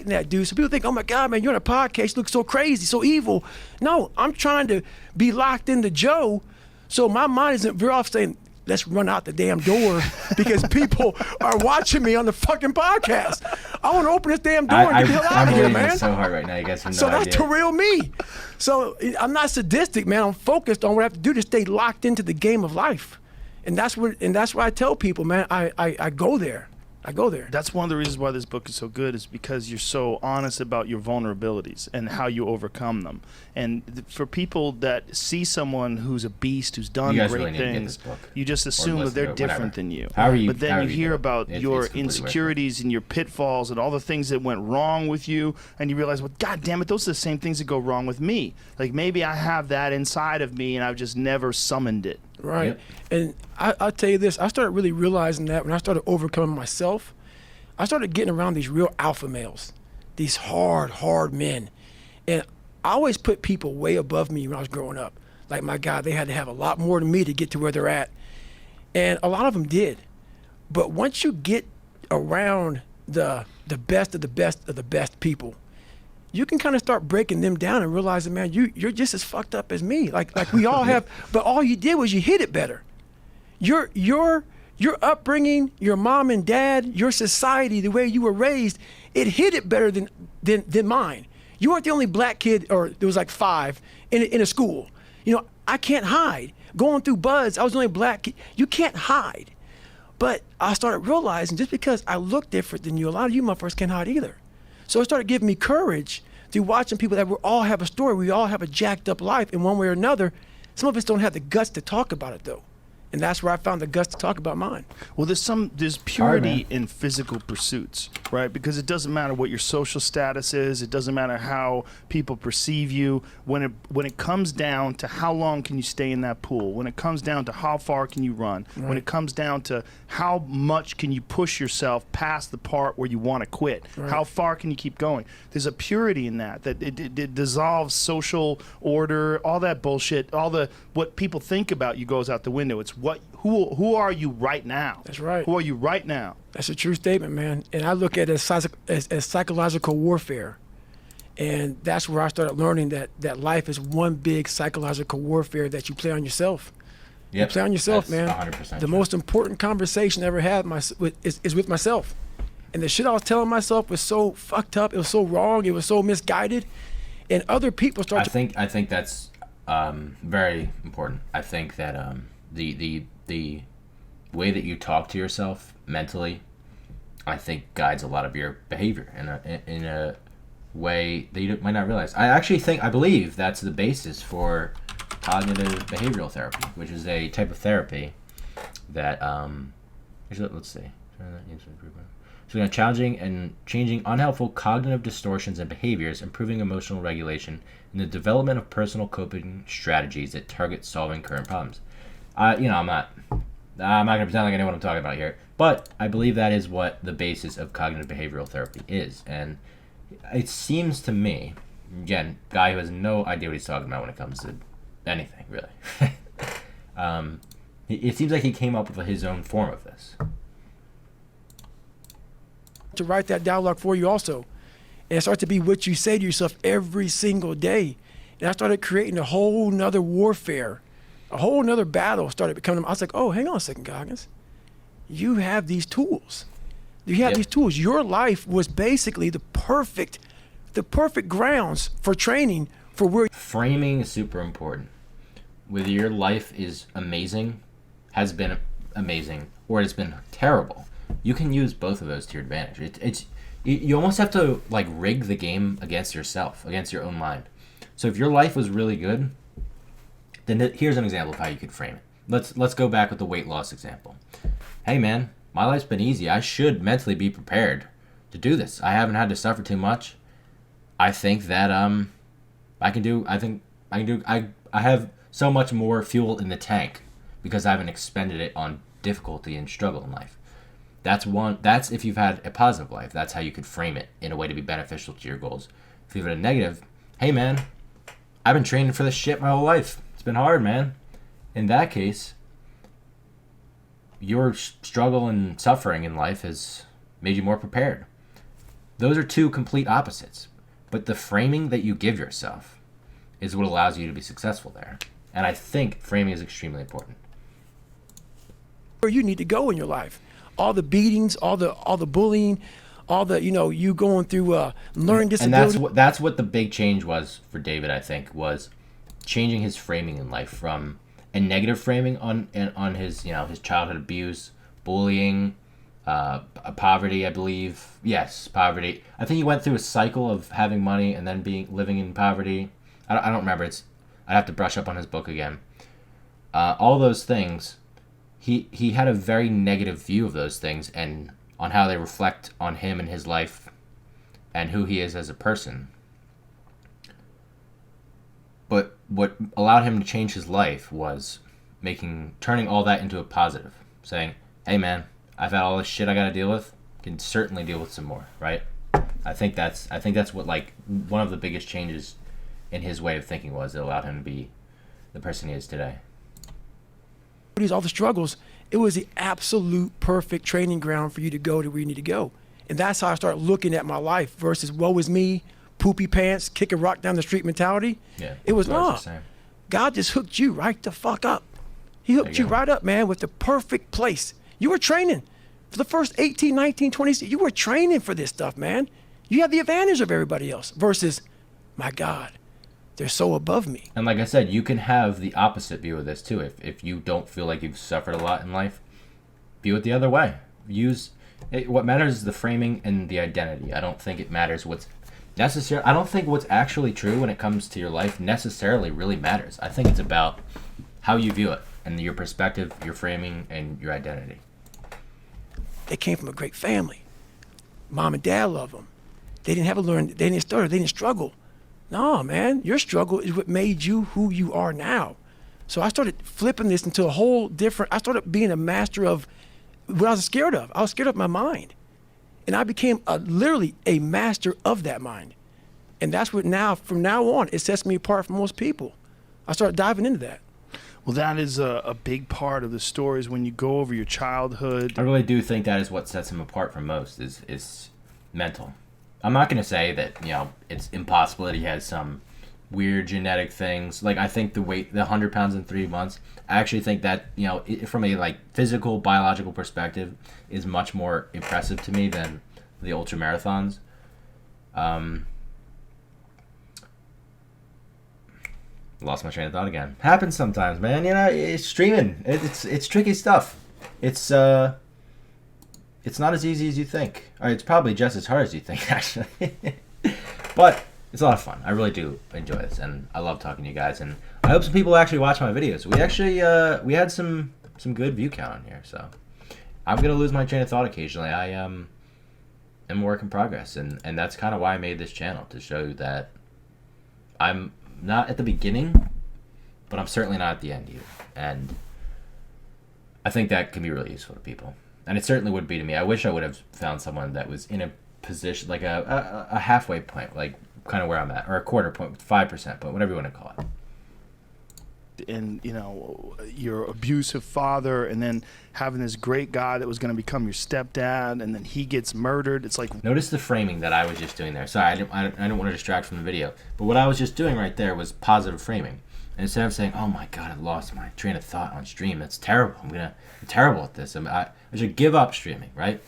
That dude, so people think, oh my God, man, you're on a podcast, you look so crazy, so evil. No, I'm trying to be locked into Joe, so my mind isn't veer off saying, let's run out the damn door because people are watching me on the fucking podcast. I want to open this damn door and get the hell out of here, man. It's so hard right now. You guys have no so idea. that's the real me. So I'm not sadistic, man. I'm focused on what I have to do to stay locked into the game of life, and that's what I tell people, man. I go there. I go there. That's one of the reasons why this book is so good, is because you're so honest about your vulnerabilities and how you overcome them. And for people that see someone who's a beast, who's done great really things, you just assume that they're different than you. But then you hear about your insecurities and your pitfalls and all the things that went wrong with you, and you realize, well, God damn it, those are the same things that go wrong with me. Like, maybe I have that inside of me and I've just never summoned it. Right. Yep. And I'll tell you this, I started really realizing that when I started overcoming myself, I started getting around these real alpha males, these hard men. And I always put people way above me when I was growing up. Like, my God, they had to have a lot more than me to get to where they're at. And a lot of them did. But once you get around the best of the best of the best people, you can kind of start breaking them down and realizing, man, you're just as fucked up as me. Like we all have, but all you did was you hit it better. Your upbringing, your mom and dad, your society, the way you were raised, it hit it better than mine. You weren't the only black kid, or there was like 5 in a school. I can't hide. Going through buds, I was the only black kid. You can't hide. But I started realizing, just because I look different than you, a lot of you motherfuckers can't hide either. So it started giving me courage through watching people that we all have a story. We all have a jacked up life in one way or another. Some of us don't have the guts to talk about it, though. And that's where I found the guts to talk about mine. Well, there's purity in physical pursuits, right? Because it doesn't matter what your social status is. It doesn't matter how people perceive you. When it comes down to how long can you stay in that pool, when it comes down to how far can you run, when it comes down to how much can you push yourself past the part where you want to quit, how far can you keep going? There's a purity in that it dissolves social order, all that bullshit, what people think about you goes out the window. It's who are you right now? That's right. Who are you right now? That's a true statement, man. And I look at it as psychological warfare. And that's where I started learning that life is one big psychological warfare that you play on yourself. Yep. You play on yourself, That's man. 100% the most important conversation I ever had is with myself. And the shit I was telling myself was so fucked up. It was so wrong. It was so misguided. And other people start I think that's very important. I think that the way that you talk to yourself mentally, I think, guides a lot of your behavior in a way that you might not realize. I believe that's the basis for cognitive behavioral therapy, which is a type of therapy that let's see. So, challenging and changing unhelpful cognitive distortions and behaviors, improving emotional regulation, and the development of personal coping strategies that target solving current problems. I'm not gonna pretend like I know what I'm talking about here, but I believe that is what the basis of cognitive behavioral therapy is. And it seems to me, again, guy who has no idea what he's talking about when it comes to anything, really. It seems like he came up with his own form of this. To write that dialogue for you also. And it starts to be what you say to yourself every single day. And I started creating a whole nother warfare, a whole nother battle started becoming. I was like, oh, hang on a second, Goggins. You have these tools. You have these tools. Your life was basically the perfect grounds for training for where. Framing is super important. Whether your life is amazing, has been amazing, or it's been terrible, you can use both of those to your advantage. You almost have to like rig the game against yourself, against your own mind. So if your life was really good, then here's an example of how you could frame it. Let's go back with the weight loss example. Hey man, my life's been easy. I should mentally be prepared to do this. I haven't had to suffer too much. I think that I have so much more fuel in the tank because I haven't expended it on difficulty and struggle in life. That's if you've had a positive life. That's how you could frame it in a way to be beneficial to your goals. If you've had a negative, hey man, I've been training for this shit my whole life. It's been hard, man. In that case, your struggle and suffering in life has made you more prepared. Those are two complete opposites. But the framing that you give yourself is what allows you to be successful there. And I think framing is extremely important. Where you need to go in your life. All the beatings, all the bullying, all the, you going through learning disability. And that's what the big change was for David, I think, was changing his framing in life from a negative framing on his, his childhood abuse, bullying, poverty, I believe. Yes, poverty. I think he went through a cycle of having money and then living in poverty. I don't remember. I'd have to brush up on his book again. All those things, he had a very negative view of those things and on how they reflect on him and his life and who he is as a person. But what allowed him to change his life was turning all that into a positive, saying, hey man, I've had all this shit I gotta deal with, can certainly deal with some more, right? I think that's what like one of the biggest changes in his way of thinking was. It allowed him to be the person he is today. All the struggles, it was the absolute perfect training ground for you to go to where you need to go. And that's how I started looking at my life versus woe is me, poopy pants, kick a rock down the street mentality. Yeah, it was not. God just hooked you right the fuck up. He hooked you right up, man, with the perfect place. You were training for the first 18, 19, 20, you were training for this stuff, man. You have the advantage of everybody else versus, my God, they're so above me. And like I said, you can have the opposite view of this too. If you don't feel like you've suffered a lot in life, view it the other way. What matters is the framing and the identity. I don't think it matters what's necessary. I don't think what's actually true when it comes to your life necessarily really matters. I think it's about how you view it and your perspective, your framing, and your identity. They came from a great family. Mom and dad love them. They didn't stutter, they didn't struggle. No, man, your struggle is what made you who you are now. So I started flipping this into a whole different, I started being a master of what I was scared of. I was scared of my mind. And I became literally a master of that mind. And that's what from now on, it sets me apart from most people. I started diving into that. Well, that is a big part of the story is when you go over your childhood. I really do think that is what sets him apart from most is mental. I'm not going to say that, it's impossible that he has some weird genetic things. Like, I think the 100 pounds in 3 months, I actually think that, from a, like, physical, biological perspective is much more impressive to me than the ultramarathons. Lost my train of thought again. Happens sometimes, man. It's streaming. It's tricky stuff. It's not as easy as you think. Or it's probably just as hard as you think, actually. But it's a lot of fun. I really do enjoy this, and I love talking to you guys. And I hope some people actually watch my videos. We actually we had some good view count on here, so I'm gonna lose my train of thought occasionally. I am a work in progress, and that's kind of why I made this channel, to show you that I'm not at the beginning, but I'm certainly not at the end either. And I think that can be really useful to people. And it certainly would be to me. I wish I would have found someone that was in a position, like a halfway point, like kind of where I'm at, or a quarter point, 5% point, whatever you want to call it. and your abusive father, and then having this great guy that was going to become your stepdad, and then he gets murdered. It's like, notice the framing that I was just doing there. Sorry, I don't want to distract from the video, but what I was just doing right there was positive framing. And instead of saying, "Oh my God, I lost my train of thought on stream. That's terrible. I'm terrible at this. I should give up streaming." Right?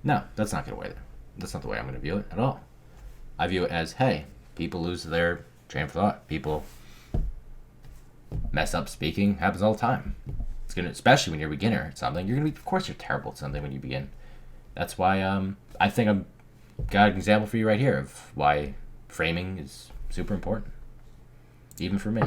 No, that's not gonna way. That's not the way I'm gonna view it at all. I view it as, hey, people lose their train of thought. People mess up speaking. Happens all the time. It's gonna, especially when you're a beginner at something. You're gonna be, of course, you're terrible at something when you begin. That's why I think I've got an example for you right here of why framing is super important, even for me.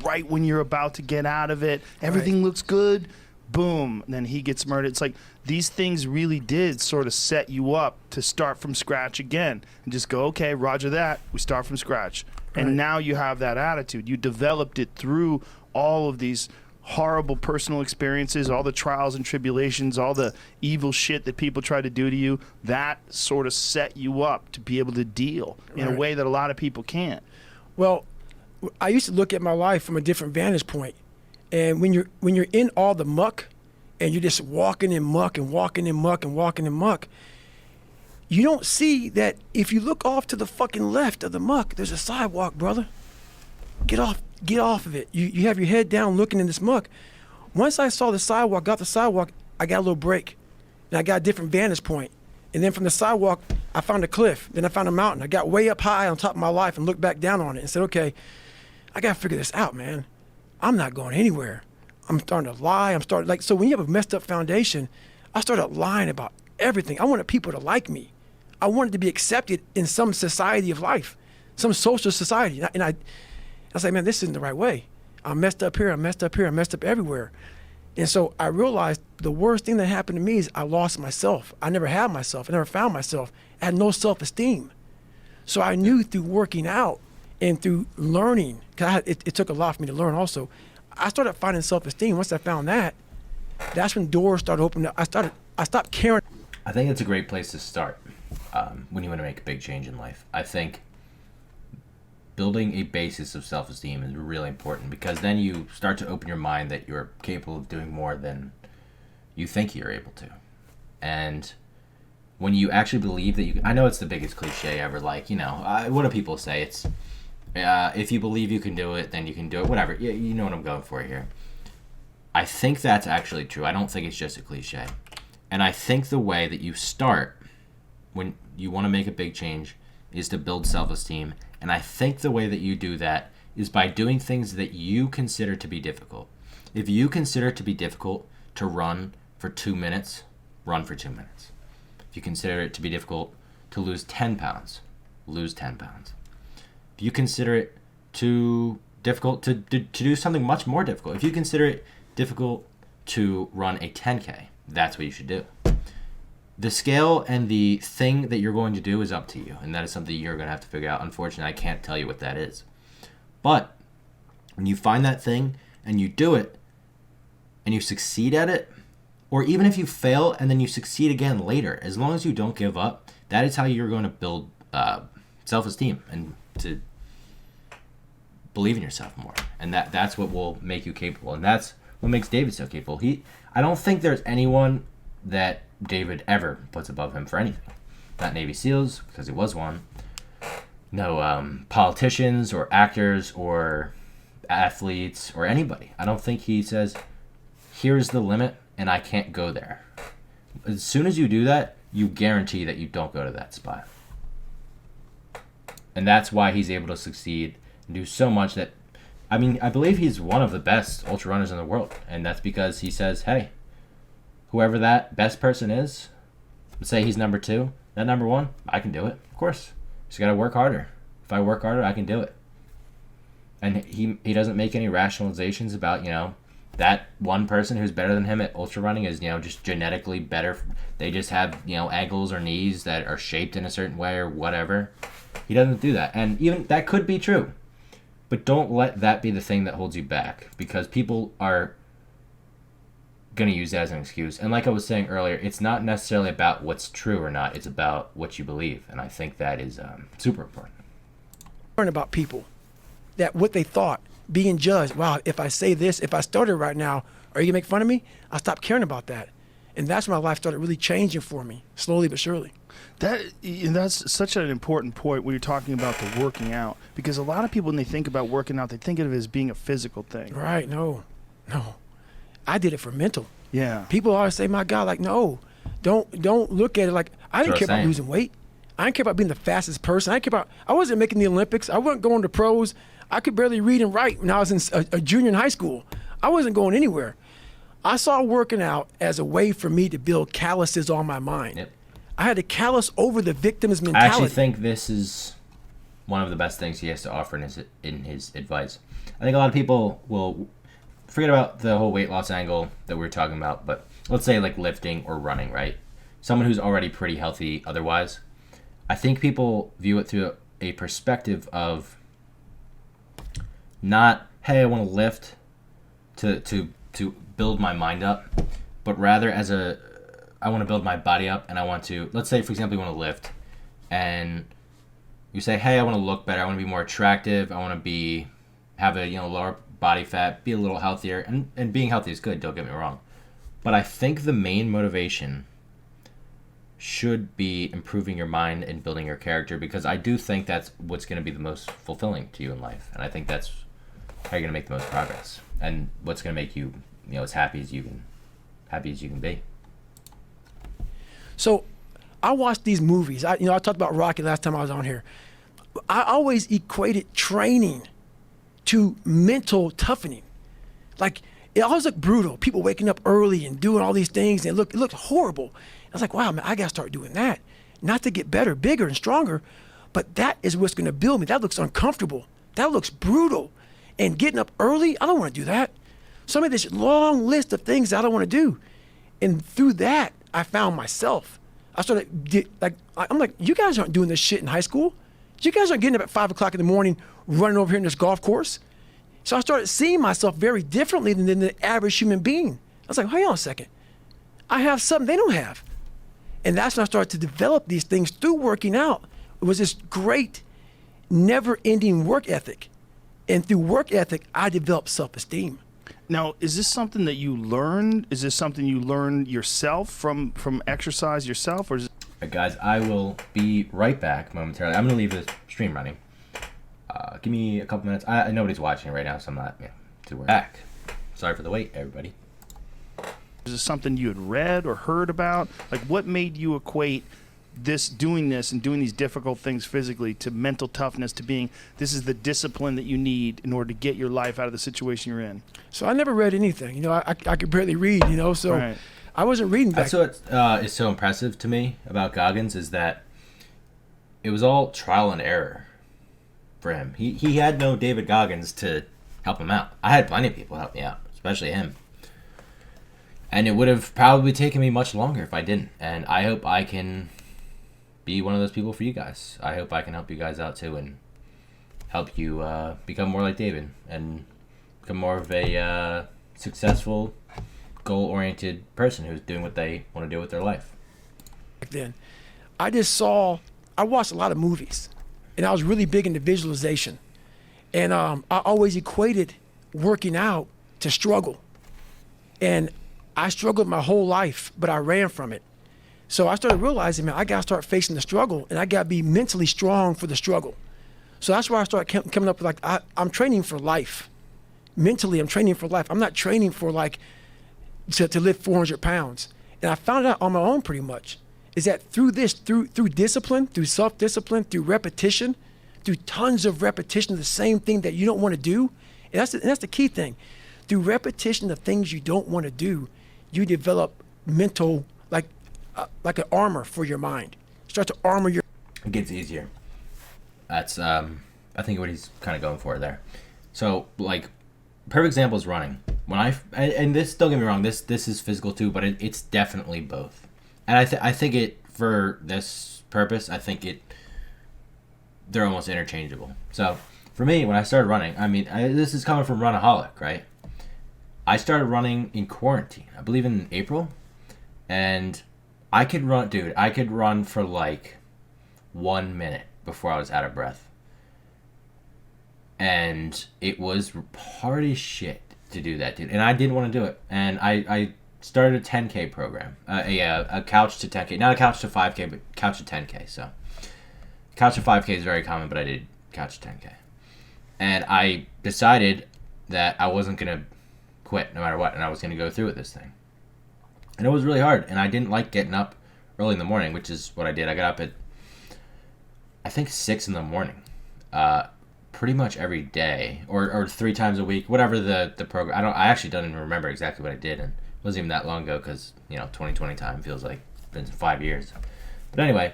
Right when you're about to get out of it, everything looks good, boom, and then he gets murdered. It's like these things really did sort of set you up to start from scratch again and just go, okay, roger that, we start from scratch. And now you have that attitude. You developed it through all of these horrible personal experiences, all the trials and tribulations, all the evil shit that people try to do to you. That sort of set you up to be able to deal in a way that a lot of people can't. Well, I used to look at my life from a different vantage point. And when you're in all the muck and you're just walking in muck and walking in muck and walking in muck, you don't see that if you look off to the fucking left of the muck, there's a sidewalk, brother. Get off of it. You have your head down looking in this muck. Once I saw the sidewalk, got the sidewalk, I got a little break. And I got a different vantage point. And then from the sidewalk, I found a cliff. Then I found a mountain. I got way up high on top of my life and looked back down on it and said, okay, I got to figure this out, man. I'm not going anywhere. I'm starting to lie. So when you have a messed up foundation, I started lying about everything. I wanted people to like me. I wanted to be accepted in some society of life, some social society. And I was like, man, this isn't the right way. I'm messed up here. I'm messed up here. I'm messed up everywhere. And so I realized the worst thing that happened to me is I lost myself. I never had myself. I never found myself. I had no self-esteem. So I knew through working out and through learning, because it took a lot for me to learn also, I started finding self-esteem. Once I found that, that's when doors started opening up. I stopped caring. I think it's a great place to start when you want to make a big change in life. I think building a basis of self-esteem is really important, because then you start to open your mind that you're capable of doing more than you think you're able to. And when you actually believe that I know it's the biggest cliche ever, like, what do people say? It's, if you believe you can do it, then you can do it, whatever. You know what I'm going for here. I think that's actually true. I don't think it's just a cliche. And I think the way that you start when you want to make a big change is to build self-esteem. And I think the way that you do that is by doing things that you consider to be difficult. If you consider it to be difficult to run for 2 minutes, run for 2 minutes. If you consider it to be difficult to lose 10 pounds, lose 10 pounds. If you consider it too difficult to do something much more difficult, if you consider it difficult to run a 10K, that's what you should do. The scale and the thing that you're going to do is up to you, and that is something you're going to have to figure out. Unfortunately, I can't tell you what that is. But when you find that thing and you do it and you succeed at it, or even if you fail and then you succeed again later, as long as you don't give up, that is how you're going to build self-esteem and to believe in yourself more. And that's what will make you capable. And that's what makes David so capable. I don't think there's anyone that David ever puts above him for anything. Not Navy SEALs, because he was one. No politicians or actors or athletes or anybody. I don't think he says, here's the limit and I can't go there. As soon as you do that, you guarantee that you don't go to that spot. And that's why he's able to succeed and do so much that, I believe he's one of the best ultra runners in the world. And that's because he says, hey, whoever that best person is, let's say he's number 2, that number 1, I can do it. Of course. Just got to work harder. If I work harder, I can do it. And he doesn't make any rationalizations about, that one person who's better than him at ultra running is, just genetically better. They just have, ankles or knees that are shaped in a certain way or whatever. He doesn't do that. And even that could be true. But don't let that be the thing that holds you back, because people are going to use that as an excuse. And like I was saying earlier, it's not necessarily about what's true or not. It's about what you believe. And I think that is super important. Learn about people, that what they thought, being judged. Wow, if I say this, if I started right now, are you gonna make fun of me? I stopped caring about that. And that's when my life started really changing for me, slowly but surely. That's such an important point when you're talking about the working out, because a lot of people, when they think about working out, they think of it as being a physical thing. Right, no. I did it for mental. Yeah. People always say, my God, like, no, don't look at it like, I didn't care about losing weight. I didn't care about being the fastest person. I wasn't making the Olympics. I wasn't going to pros. I could barely read and write when I was in a junior in high school. I wasn't going anywhere. I saw working out as a way for me to build calluses on my mind. Yep. I had to callous over the victim's I mentality. actually think this is one of the best things he has to offer in his advice. I think a lot of people will forget about the whole weight loss angle that we were talking about, but let's say like lifting or running, right? Someone who's already pretty healthy otherwise. I think people view it through a perspective of not, hey, I want to lift to build my mind up, but rather as I want to build my body up, and I want to, let's say, for example, you want to lift, and you say, hey, I want to look better, I want to be more attractive, I want to have a lower body fat, be a little healthier, and being healthy is good, don't get me wrong. But I think the main motivation should be improving your mind and building your character, because I do think that's what's going to be the most fulfilling to you in life, and I think that's how you're going to make the most progress, and what's going to make you, as happy as you can be. So I watched these movies. I talked about Rocky last time I was on here. I always equated training to mental toughening. Like, it always looked brutal. People waking up early and doing all these things, and it looked horrible. I was like, wow, man, I got to start doing that. Not to get better, bigger, and stronger, but that is what's going to build me. That looks uncomfortable. That looks brutal. And getting up early, I don't want to do that. So I made this long list of things that I don't want to do. And through that, I found myself. I started, I'm like, you guys aren't doing this shit in high school. You guys aren't getting up at 5 o'clock in the morning, running over here in this golf course. So I started seeing myself very differently than the average human being. I was like, hang on a second. I have something they don't have. And that's when I started to develop these things through working out. It was this great, never-ending work ethic. And through work ethic, I developed self-esteem. Now, is this something that you learned? Is this something you learned yourself from exercise yourself? Or is it... All right, guys, I will be right back momentarily. I'm going to leave the stream running. Give me a couple minutes. Nobody's watching right now, so I'm not too worried. Back. Sorry for the wait, everybody. Is this something you had read or heard about? Like, what made you equate doing this and doing these difficult things physically to mental toughness, to being, this is the discipline that you need in order to get your life out of the situation you're in? So I never read anything. I could barely read, so right. I wasn't reading back. That's what is so impressive to me about Goggins, is that it was all trial and error for him. He had no David Goggins to help him out. I had plenty of people help me out, especially him. And it would have probably taken me much longer if I didn't. And I hope I can be one of those people for you guys. I hope I can help you guys out too and help you become more like David and become more of a successful, goal-oriented person who's doing what they want to do with their life. Back then, I watched a lot of movies, and I was really big into visualization. And I always equated working out to struggle. And I struggled my whole life, but I ran from it. So I started realizing, man, I got to start facing the struggle, and I got to be mentally strong for the struggle. So that's why I started coming up with, I'm training for life. Mentally, I'm training for life. I'm not training for, to lift 400 pounds. And I found out on my own pretty much, is that through discipline, through self-discipline, through repetition, through tons of repetition of the same thing that you don't want to do, and that's the key thing. Through repetition of things you don't want to do, you develop mental, like an armor for your mind. Start to armor your... It gets easier. That's, I think, what he's kind of going for there. So, perfect example is running. And this, don't get me wrong, this is physical too, but it's definitely both. And I think it, for this purpose, they're almost interchangeable. So, for me, when I started running, this is coming from Runaholic, right? I started running in quarantine, I believe in April, and I could run for 1 minute before I was out of breath. And it was party shit to do that, dude. And I didn't want to do it. And I started a 10K program, a couch to 10K, not a couch to 5K, but couch to 10K. So couch to 5K is very common, but I did couch to 10K. And I decided that I wasn't going to quit no matter what, and I was going to go through with this thing. And it was really hard, and I didn't like getting up early in the morning, which is what I did. I got up at, I think, 6 in the morning, pretty much every day, or 3 times a week, whatever the program. I actually don't even remember exactly what I did, and it wasn't even that long ago because 2020 time feels like it's been 5 years. But anyway,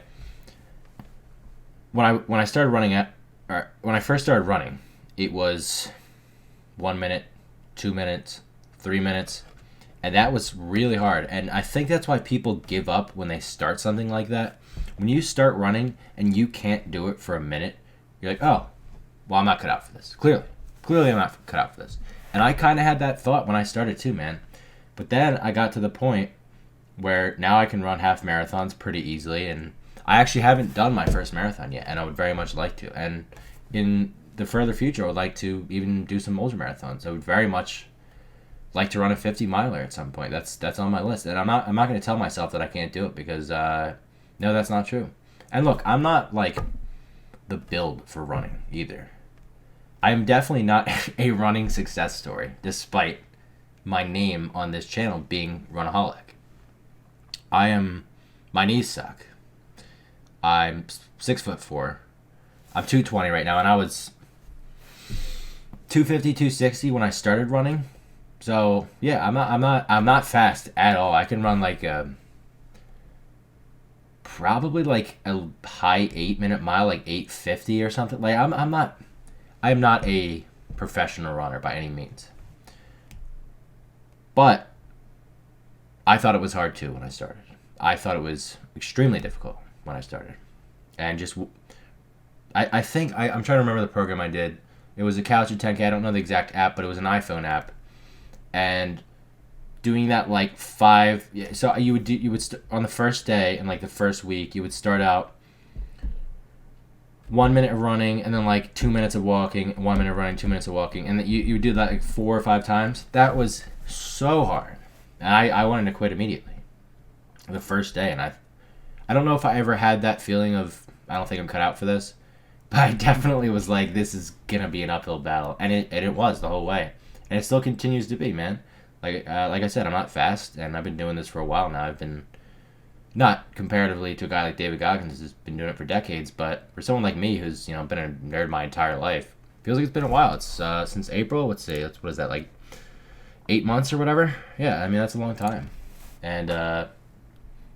when I started running when I first started running, it was 1 minute, 2 minutes, 3 minutes, and that was really hard. And I think that's why people give up when they start something like that. When you start running and you can't do it for a minute, you're like, oh, well, I'm not cut out for this. Clearly I'm not cut out for this. And I kind of had that thought when I started too, man. But then I got to the point where now I can run half marathons pretty easily, and I actually haven't done my first marathon yet, and I would very much like to. And in the further future, I would like to even do some ultramarathons. I would very much like to run a 50-miler at some point. That's on my list, and I'm not going to tell myself that I can't do it because no, that's not true. And look, I'm not like the build for running either. I am definitely not a running success story, despite my name on this channel being Runaholic. My knees suck. I'm 6'4". I'm 220 right now, and I was 250, 260 when I started running. So yeah, I'm not fast at all. I can run like probably like a high 8-minute mile, like 8:50 or something. Like I'm not a professional runner by any means. But I thought it was hard too when I started. I thought it was extremely difficult when I started. And just, I think, I'm trying to remember the program I did. It was a couch at 10K. I don't know the exact app, but it was an iPhone app. And doing that like 5, so you would on the first day and like the first week, you would start out 1 minute of running and then like 2 minutes of walking, 1 minute of running, 2 minutes of walking. And you would do that like 4 or 5 times. That was so hard. And I wanted to quit immediately the first day. And I don't know if I ever had that feeling of, I don't think I'm cut out for this, but I definitely was like, this is gonna be an uphill battle, and it was the whole way, and it still continues to be, man. Like I said, I'm not fast, and I've been doing this for a while now. I've been, not comparatively to a guy like David Goggins who's been doing it for decades, but for someone like me who's been a nerd my entire life, feels like it's been a while. It's since April. Let's see, what is that, like 8 months or whatever? Yeah, I mean that's a long time, and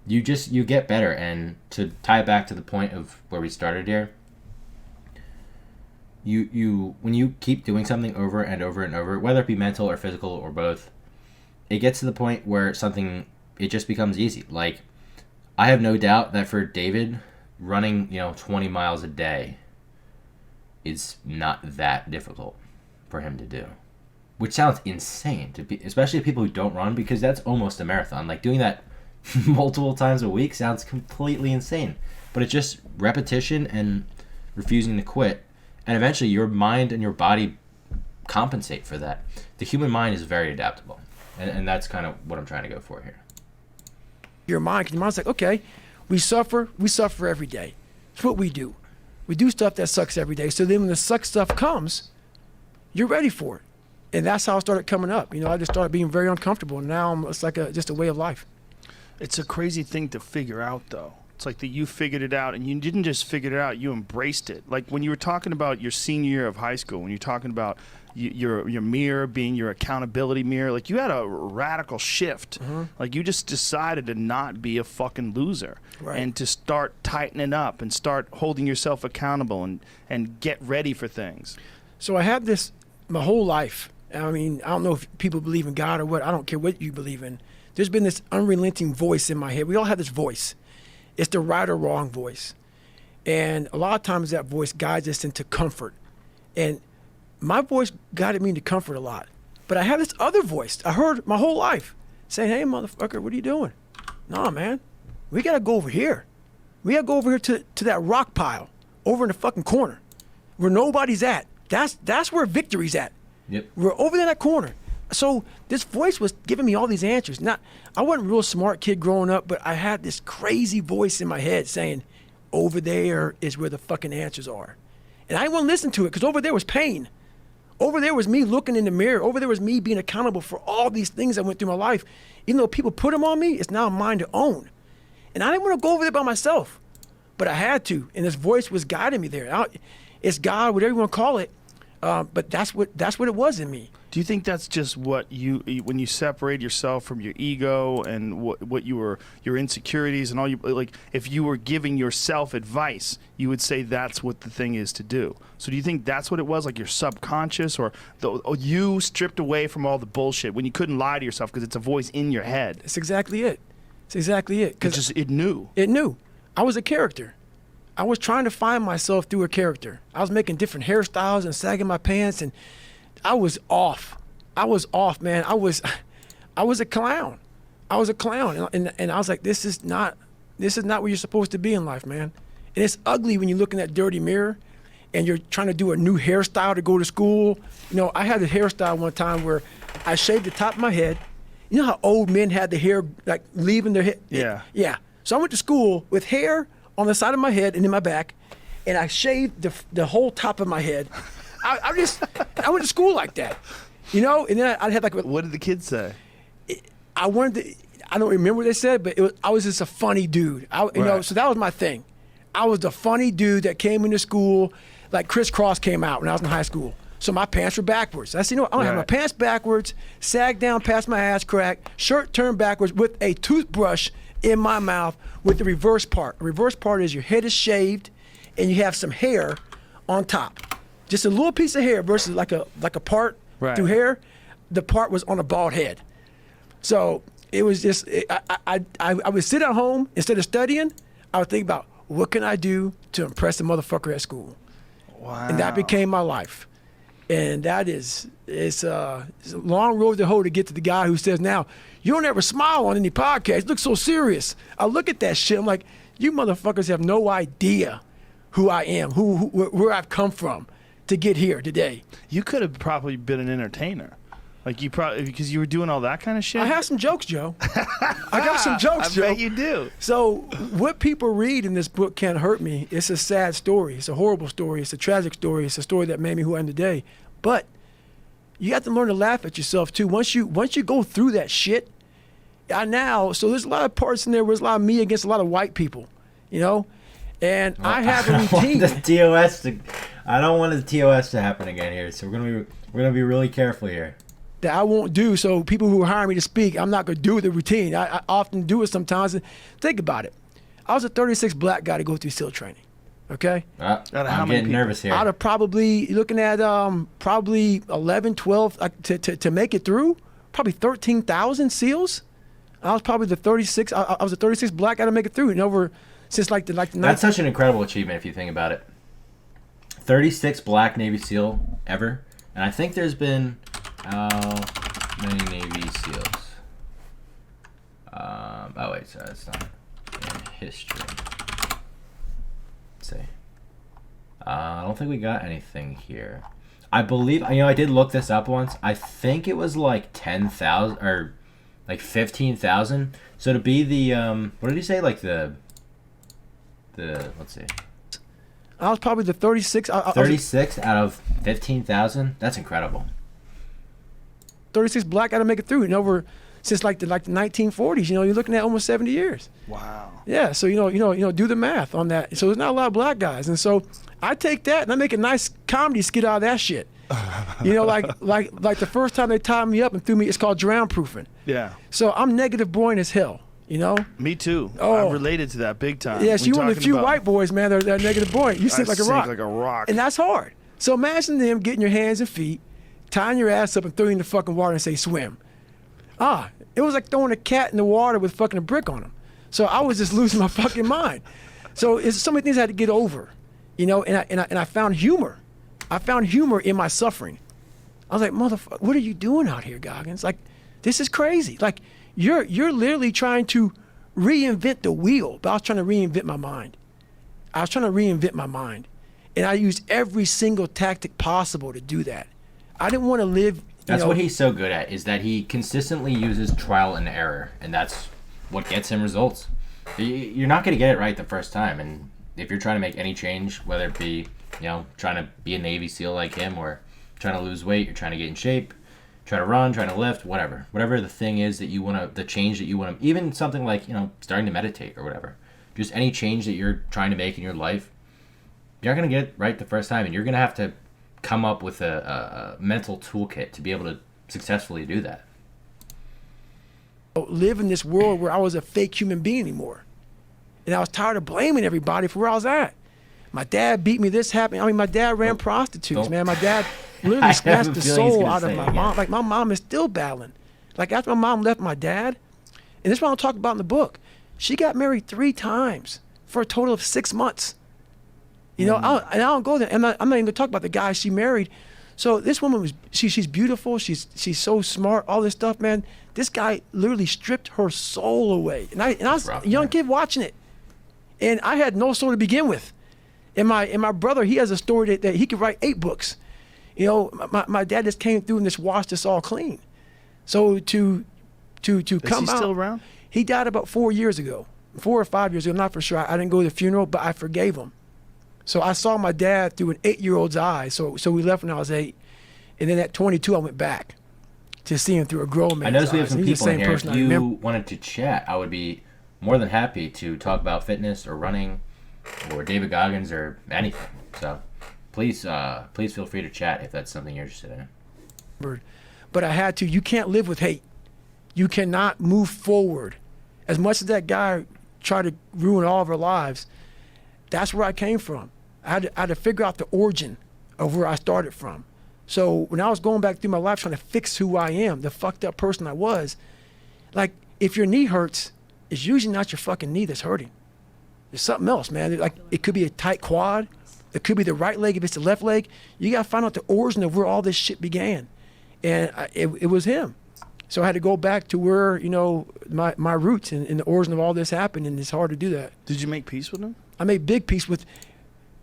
you get better. And to tie it back to the point of where we started here, you when you keep doing something over and over and over, whether it be mental or physical or both, it gets to the point where it just becomes easy. Like, I have no doubt that for David, running 20 miles a day is not that difficult for him to do, which sounds insane especially to people who don't run, because that's almost a marathon. Like, doing that multiple times a week sounds completely insane, but it's just repetition and refusing to quit, and eventually your mind and your body compensate for that. The human mind is very adaptable, and that's kind of what I'm trying to go for here. Your mind's like, okay, we suffer every day. It's what we do. We do stuff that sucks every day. So then when the suck stuff comes, you're ready for it. And that's how I started coming up. I just started being very uncomfortable. And now it's like just a way of life. It's a crazy thing to figure out, though. It's like that you figured it out, and you didn't just figure it out, you embraced it. Like when you were talking about your senior year of high school, when you're talking about your mirror being your accountability mirror, like you had a radical shift. Mm-hmm. Like you just decided to not be a fucking loser, right, and to start tightening up and start holding yourself accountable and get ready for things. So I had this my whole life. I mean, I don't know if people believe in God or what. I don't care what you believe in. There's been this unrelenting voice in my head. We all have this voice. It's the right or wrong voice. And a lot of times that voice guides us into comfort. And my voice guided me into comfort a lot. But I have this other voice I heard my whole life saying, hey, motherfucker, what are you doing? Nah, man, we got to go over here. We got to go over here to that rock pile over in the fucking corner where nobody's at. That's where victory's at. Yep. We're over there in that corner. So this voice was giving me all these answers. I wasn't a real smart kid growing up, but I had this crazy voice in my head saying, over there is where the fucking answers are. And I didn't want to listen to it because over there was pain. Over there was me looking in the mirror. Over there was me being accountable for all these things I went through my life. Even though people put them on me, it's now mine to own. And I didn't want to go over there by myself, but I had to. And this voice was guiding me there. It's God, whatever you want to call it. But that's what it was in me. Do you think that's just what when you separate yourself from your ego and what your insecurities and all like if you were giving yourself advice, you would say that's what the thing is to do. So do you think that's what it was, like your subconscious or you stripped away from all the bullshit when you couldn't lie to yourself because it's a voice in your head? That's exactly it. It's exactly it. It knew. It knew. I was a character. I was trying to find myself through a character. I was making different hairstyles and sagging my pants, and I was off. I was off, man. I was a clown. I was a clown, and I was like, this is not where you're supposed to be in life, man. And it's ugly when you look in that dirty mirror, and you're trying to do a new hairstyle to go to school. You know, I had a hairstyle one time where I shaved the top of my head. You know how old men had the hair like leaving their head? Yeah. Yeah. So I went to school with hair on the side of my head and in my back, and I shaved the whole top of my head. I went to school like that, you know. And then I had like. What did the kids say? I don't remember what they said, but I was just a funny dude. You know, so that was my thing. I was the funny dude that came into school, like Criss Cross came out when I was in high school. So my pants were backwards. I said, you know, I'm gonna have my pants backwards, sag down past my ass crack, shirt turned backwards with a toothbrush in my mouth with the reverse part. The reverse part is your head is shaved and you have some hair on top. Just a little piece of hair versus like a part through hair. The part was on a bald head. So it was just, I would sit at home, instead of studying, I would think about what can I do to impress the motherfucker at school? Wow. And that became my life. And that it's a long road to hoe to get to the guy who says, now, you don't ever smile on any podcast. You look so serious. I look at that shit. I'm like, you motherfuckers have no idea who I am, where I've come from to get here today. You could have probably been an entertainer. Like you probably, because you were doing all that kind of shit. I have some jokes, Joe. I got some jokes, Joe. I bet you do. So what people read in this book Can't Hurt Me. It's a sad story. It's a horrible story. It's a tragic story. It's a story that made me who I am today. But you have to learn to laugh at yourself too. Once you go through that shit, so there's a lot of parts in there where there's a lot of me against a lot of white people, you know? And I have a routine. I don't want the TOS to happen again here. So we're gonna be really careful here. That I won't do. So people who hire me to speak, I'm not gonna do the routine. I often do it sometimes. Think about it. I was a 36 black guy to go through SEAL training. Okay? I'm getting nervous here. Out of probably looking at probably 11, 12 to make it through, probably 13,000 SEALs. I was probably the 36. I was the 36 black guy to make it through, and over since like the That's such an incredible achievement if you think about it. 36 black Navy SEAL ever, and I think there's been how many Navy SEALs? Oh wait, so it's not in history. Let's see. I don't think we got anything here. I believe, I did look this up once. I think it was like 10,000 or like 15,000. So to be the what did he say? Like the let's see. I was probably the 36. 36 out of 15,000. That's incredible. 36 black guy to make it through, and over since like the 1940s. You know, you're looking at almost 70 years. Wow. Yeah. So do the math on that. So there's not a lot of black guys, and so I take that and I make a nice comedy skit out of that shit. You know, like the first time they tied me up and threw me, it's called drown proofing. Yeah. So I'm negative boring as hell. You know? Me too. Oh. I'm related to that big time. Yes, you one of the few white boys, man, that are negative buoyant. You sink like a rock. Like a rock. And that's hard. So imagine them getting your hands and feet, tying your ass up and throwing you in the fucking water and say swim. It was like throwing a cat in the water with fucking a brick on him. So I was just losing my fucking mind. So it's so many things I had to get over, you know, and I found humor. I found humor in my suffering. I was like, motherfucker, what are you doing out here, Goggins? Like, this is crazy. Like, you're literally trying to reinvent the wheel, but I was trying to reinvent my mind. And I used every single tactic possible to do that. I didn't want to live. That's what he's so good at, is that he consistently uses trial and error, and that's what gets him results. You're not going to get it right the first time, and if you're trying to make any change, whether it be, trying to be a Navy SEAL like him, or trying to lose weight, you're trying to get in shape, trying to run, trying to lift, whatever the thing is that you want to, the change that you want to, even something like, starting to meditate or whatever, just any change that you're trying to make in your life, you're not going to get it right the first time, and you're going to have to come up with a mental toolkit to be able to successfully do that. Live in this world where I was a fake human being anymore. And I was tired of blaming everybody for where I was at. My dad beat me, this happened. I mean, my dad ran prostitutes, man. My dad literally snatched the soul out of my mom. Like, my mom is still battling. Like, after my mom left my dad, and this is what I'll talk about in the book, she got married 3 times for a total of 6 months. I don't go there. I'm not even going to talk about the guy she married. So this woman she's beautiful. She's so smart. All this stuff, man. This guy literally stripped her soul away. And I was a young kid watching it, and I had no soul to begin with. And my brother, he has a story that he could write 8 books. My dad just came through and just washed us all clean. So to come out. Is he still around? He died about 4 years ago, 4 or 5 years ago. I'm not for sure. I didn't go to the funeral, but I forgave him. So I saw my dad through an 8-year-old's eyes. So we left when I was 8, and then at 22 I went back to see him through a grown man's eyes. I noticed we have some people in here. If you remember. wanted to chat, I would be more than happy to talk about fitness or running or David Goggins or anything. So please feel free to chat if that's something you're interested in. But I had to. You can't live with hate. You cannot move forward. As much as that guy tried to ruin all of our lives, that's where I came from. I had to figure out the origin of where I started from. So when I was going back through my life trying to fix who I am, the fucked up person I was, like, if your knee hurts, it's usually not your fucking knee that's hurting. There's something else, man. Like, it could be a tight quad. It could be the right leg if it's the left leg. You got to find out the origin of where all this shit began. And it was him. So I had to go back to where, my roots and the origin of all this happened, and it's hard to do that. Did you make peace with him? I made big peace with.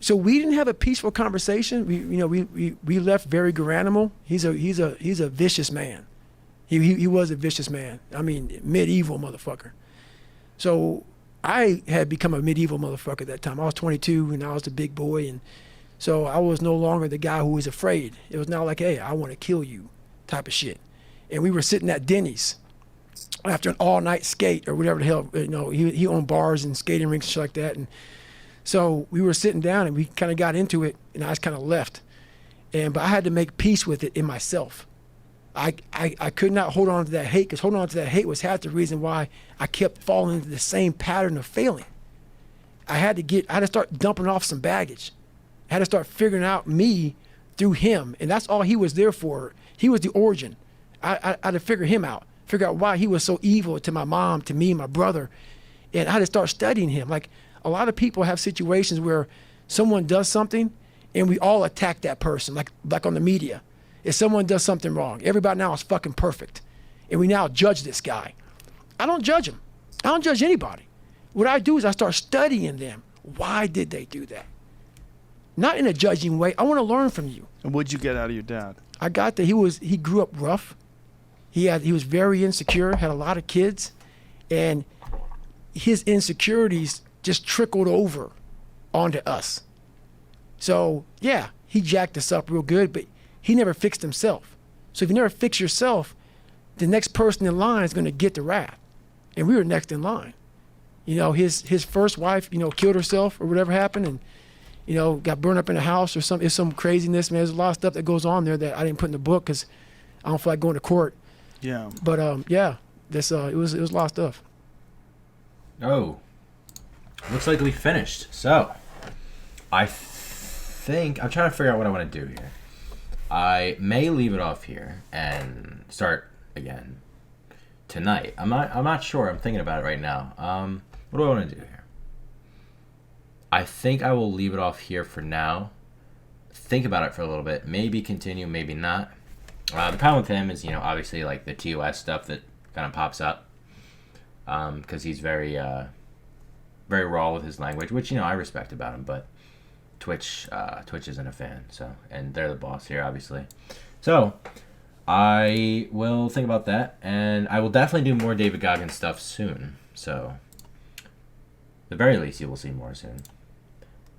So we didn't have a peaceful conversation. We left very Garanimal. He's a vicious man. He was a vicious man. I mean, medieval motherfucker. So I had become a medieval motherfucker at that time. I was 22 and I was the big boy, and so I was no longer the guy who was afraid. It was now like, hey, I want to kill you, type of shit. And we were sitting at Denny's after an all-night skate or whatever the hell. He owned bars and skating rinks and shit like that, and so we were sitting down and we kind of got into it, and I just kind of left. But I had to make peace with it in myself. I could not hold on to that hate, because holding on to that hate was half the reason why I kept falling into the same pattern of failing. I had to start dumping off some baggage. I had to start figuring out me through him, and that's all he was there for. He was the origin. I had to figure him out, figure out why he was so evil to my mom, to me, my brother, and I had to start studying him. Like, a lot of people have situations where someone does something and we all attack that person, like on the media. If someone does something wrong, everybody now is fucking perfect, and we now judge this guy. I don't judge him. I don't judge anybody. What I do is I start studying them. Why did they do that? Not in a judging way. I want to learn from you. And what'd you get out of your dad? I got that he grew up rough. He was very insecure, had a lot of kids, and his insecurities just trickled over onto us. So yeah, he jacked us up real good, but he never fixed himself. So if you never fix yourself, the next person in line is going to get the wrath. And we were next in line. His first wife, killed herself or whatever happened, and got burned up in a house or something. It's some craziness, man. There's a lot of stuff that goes on there that I didn't put in the book because I don't feel like going to court. Yeah. But yeah, this it was a lot of stuff. Oh, looks like we finished. So, I think I'm trying to figure out what I want to do here. I may leave it off here and start again tonight. I'm not sure. I'm thinking about it right now. What do I want to do here? I think I will leave it off here for now. Think about it for a little bit. Maybe continue, maybe not. The problem with him is, obviously like the TOS stuff that kind of pops up. Because he's very, very raw with his language, which, I respect about him. But Twitch isn't a fan, so, and they're the boss here, obviously. So I will think about that, and I will definitely do more David Goggins stuff soon. So at the very least, you will see more soon.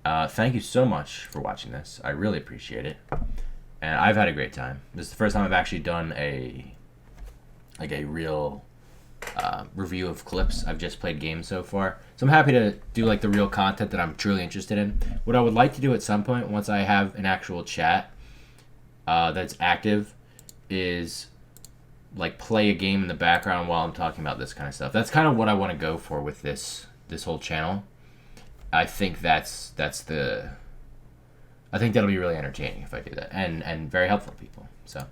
Thank you so much for watching this. I really appreciate it, and I've had a great time. This is the first time I've actually done a real review of clips. I've just played games so far, so I'm happy to do like the real content that I'm truly interested in. What I would like to do at some point, once I have an actual chat that's active, is like play a game in the background while I'm talking about this kind of stuff. That's kind of what I want to go for with this whole channel. I think I think that'll be really entertaining if I do that, and very helpful to people. So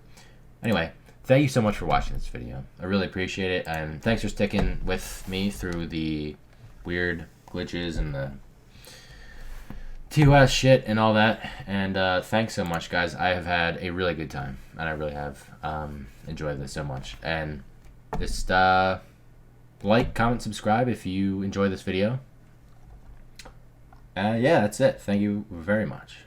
anyway, thank you so much for watching this video. I really appreciate it, and thanks for sticking with me through the weird glitches and the TOS shit and all that. And thanks so much, guys. I have had a really good time, and I really have enjoyed this so much. And just like, comment, subscribe if you enjoy this video. Yeah, that's it. Thank you very much.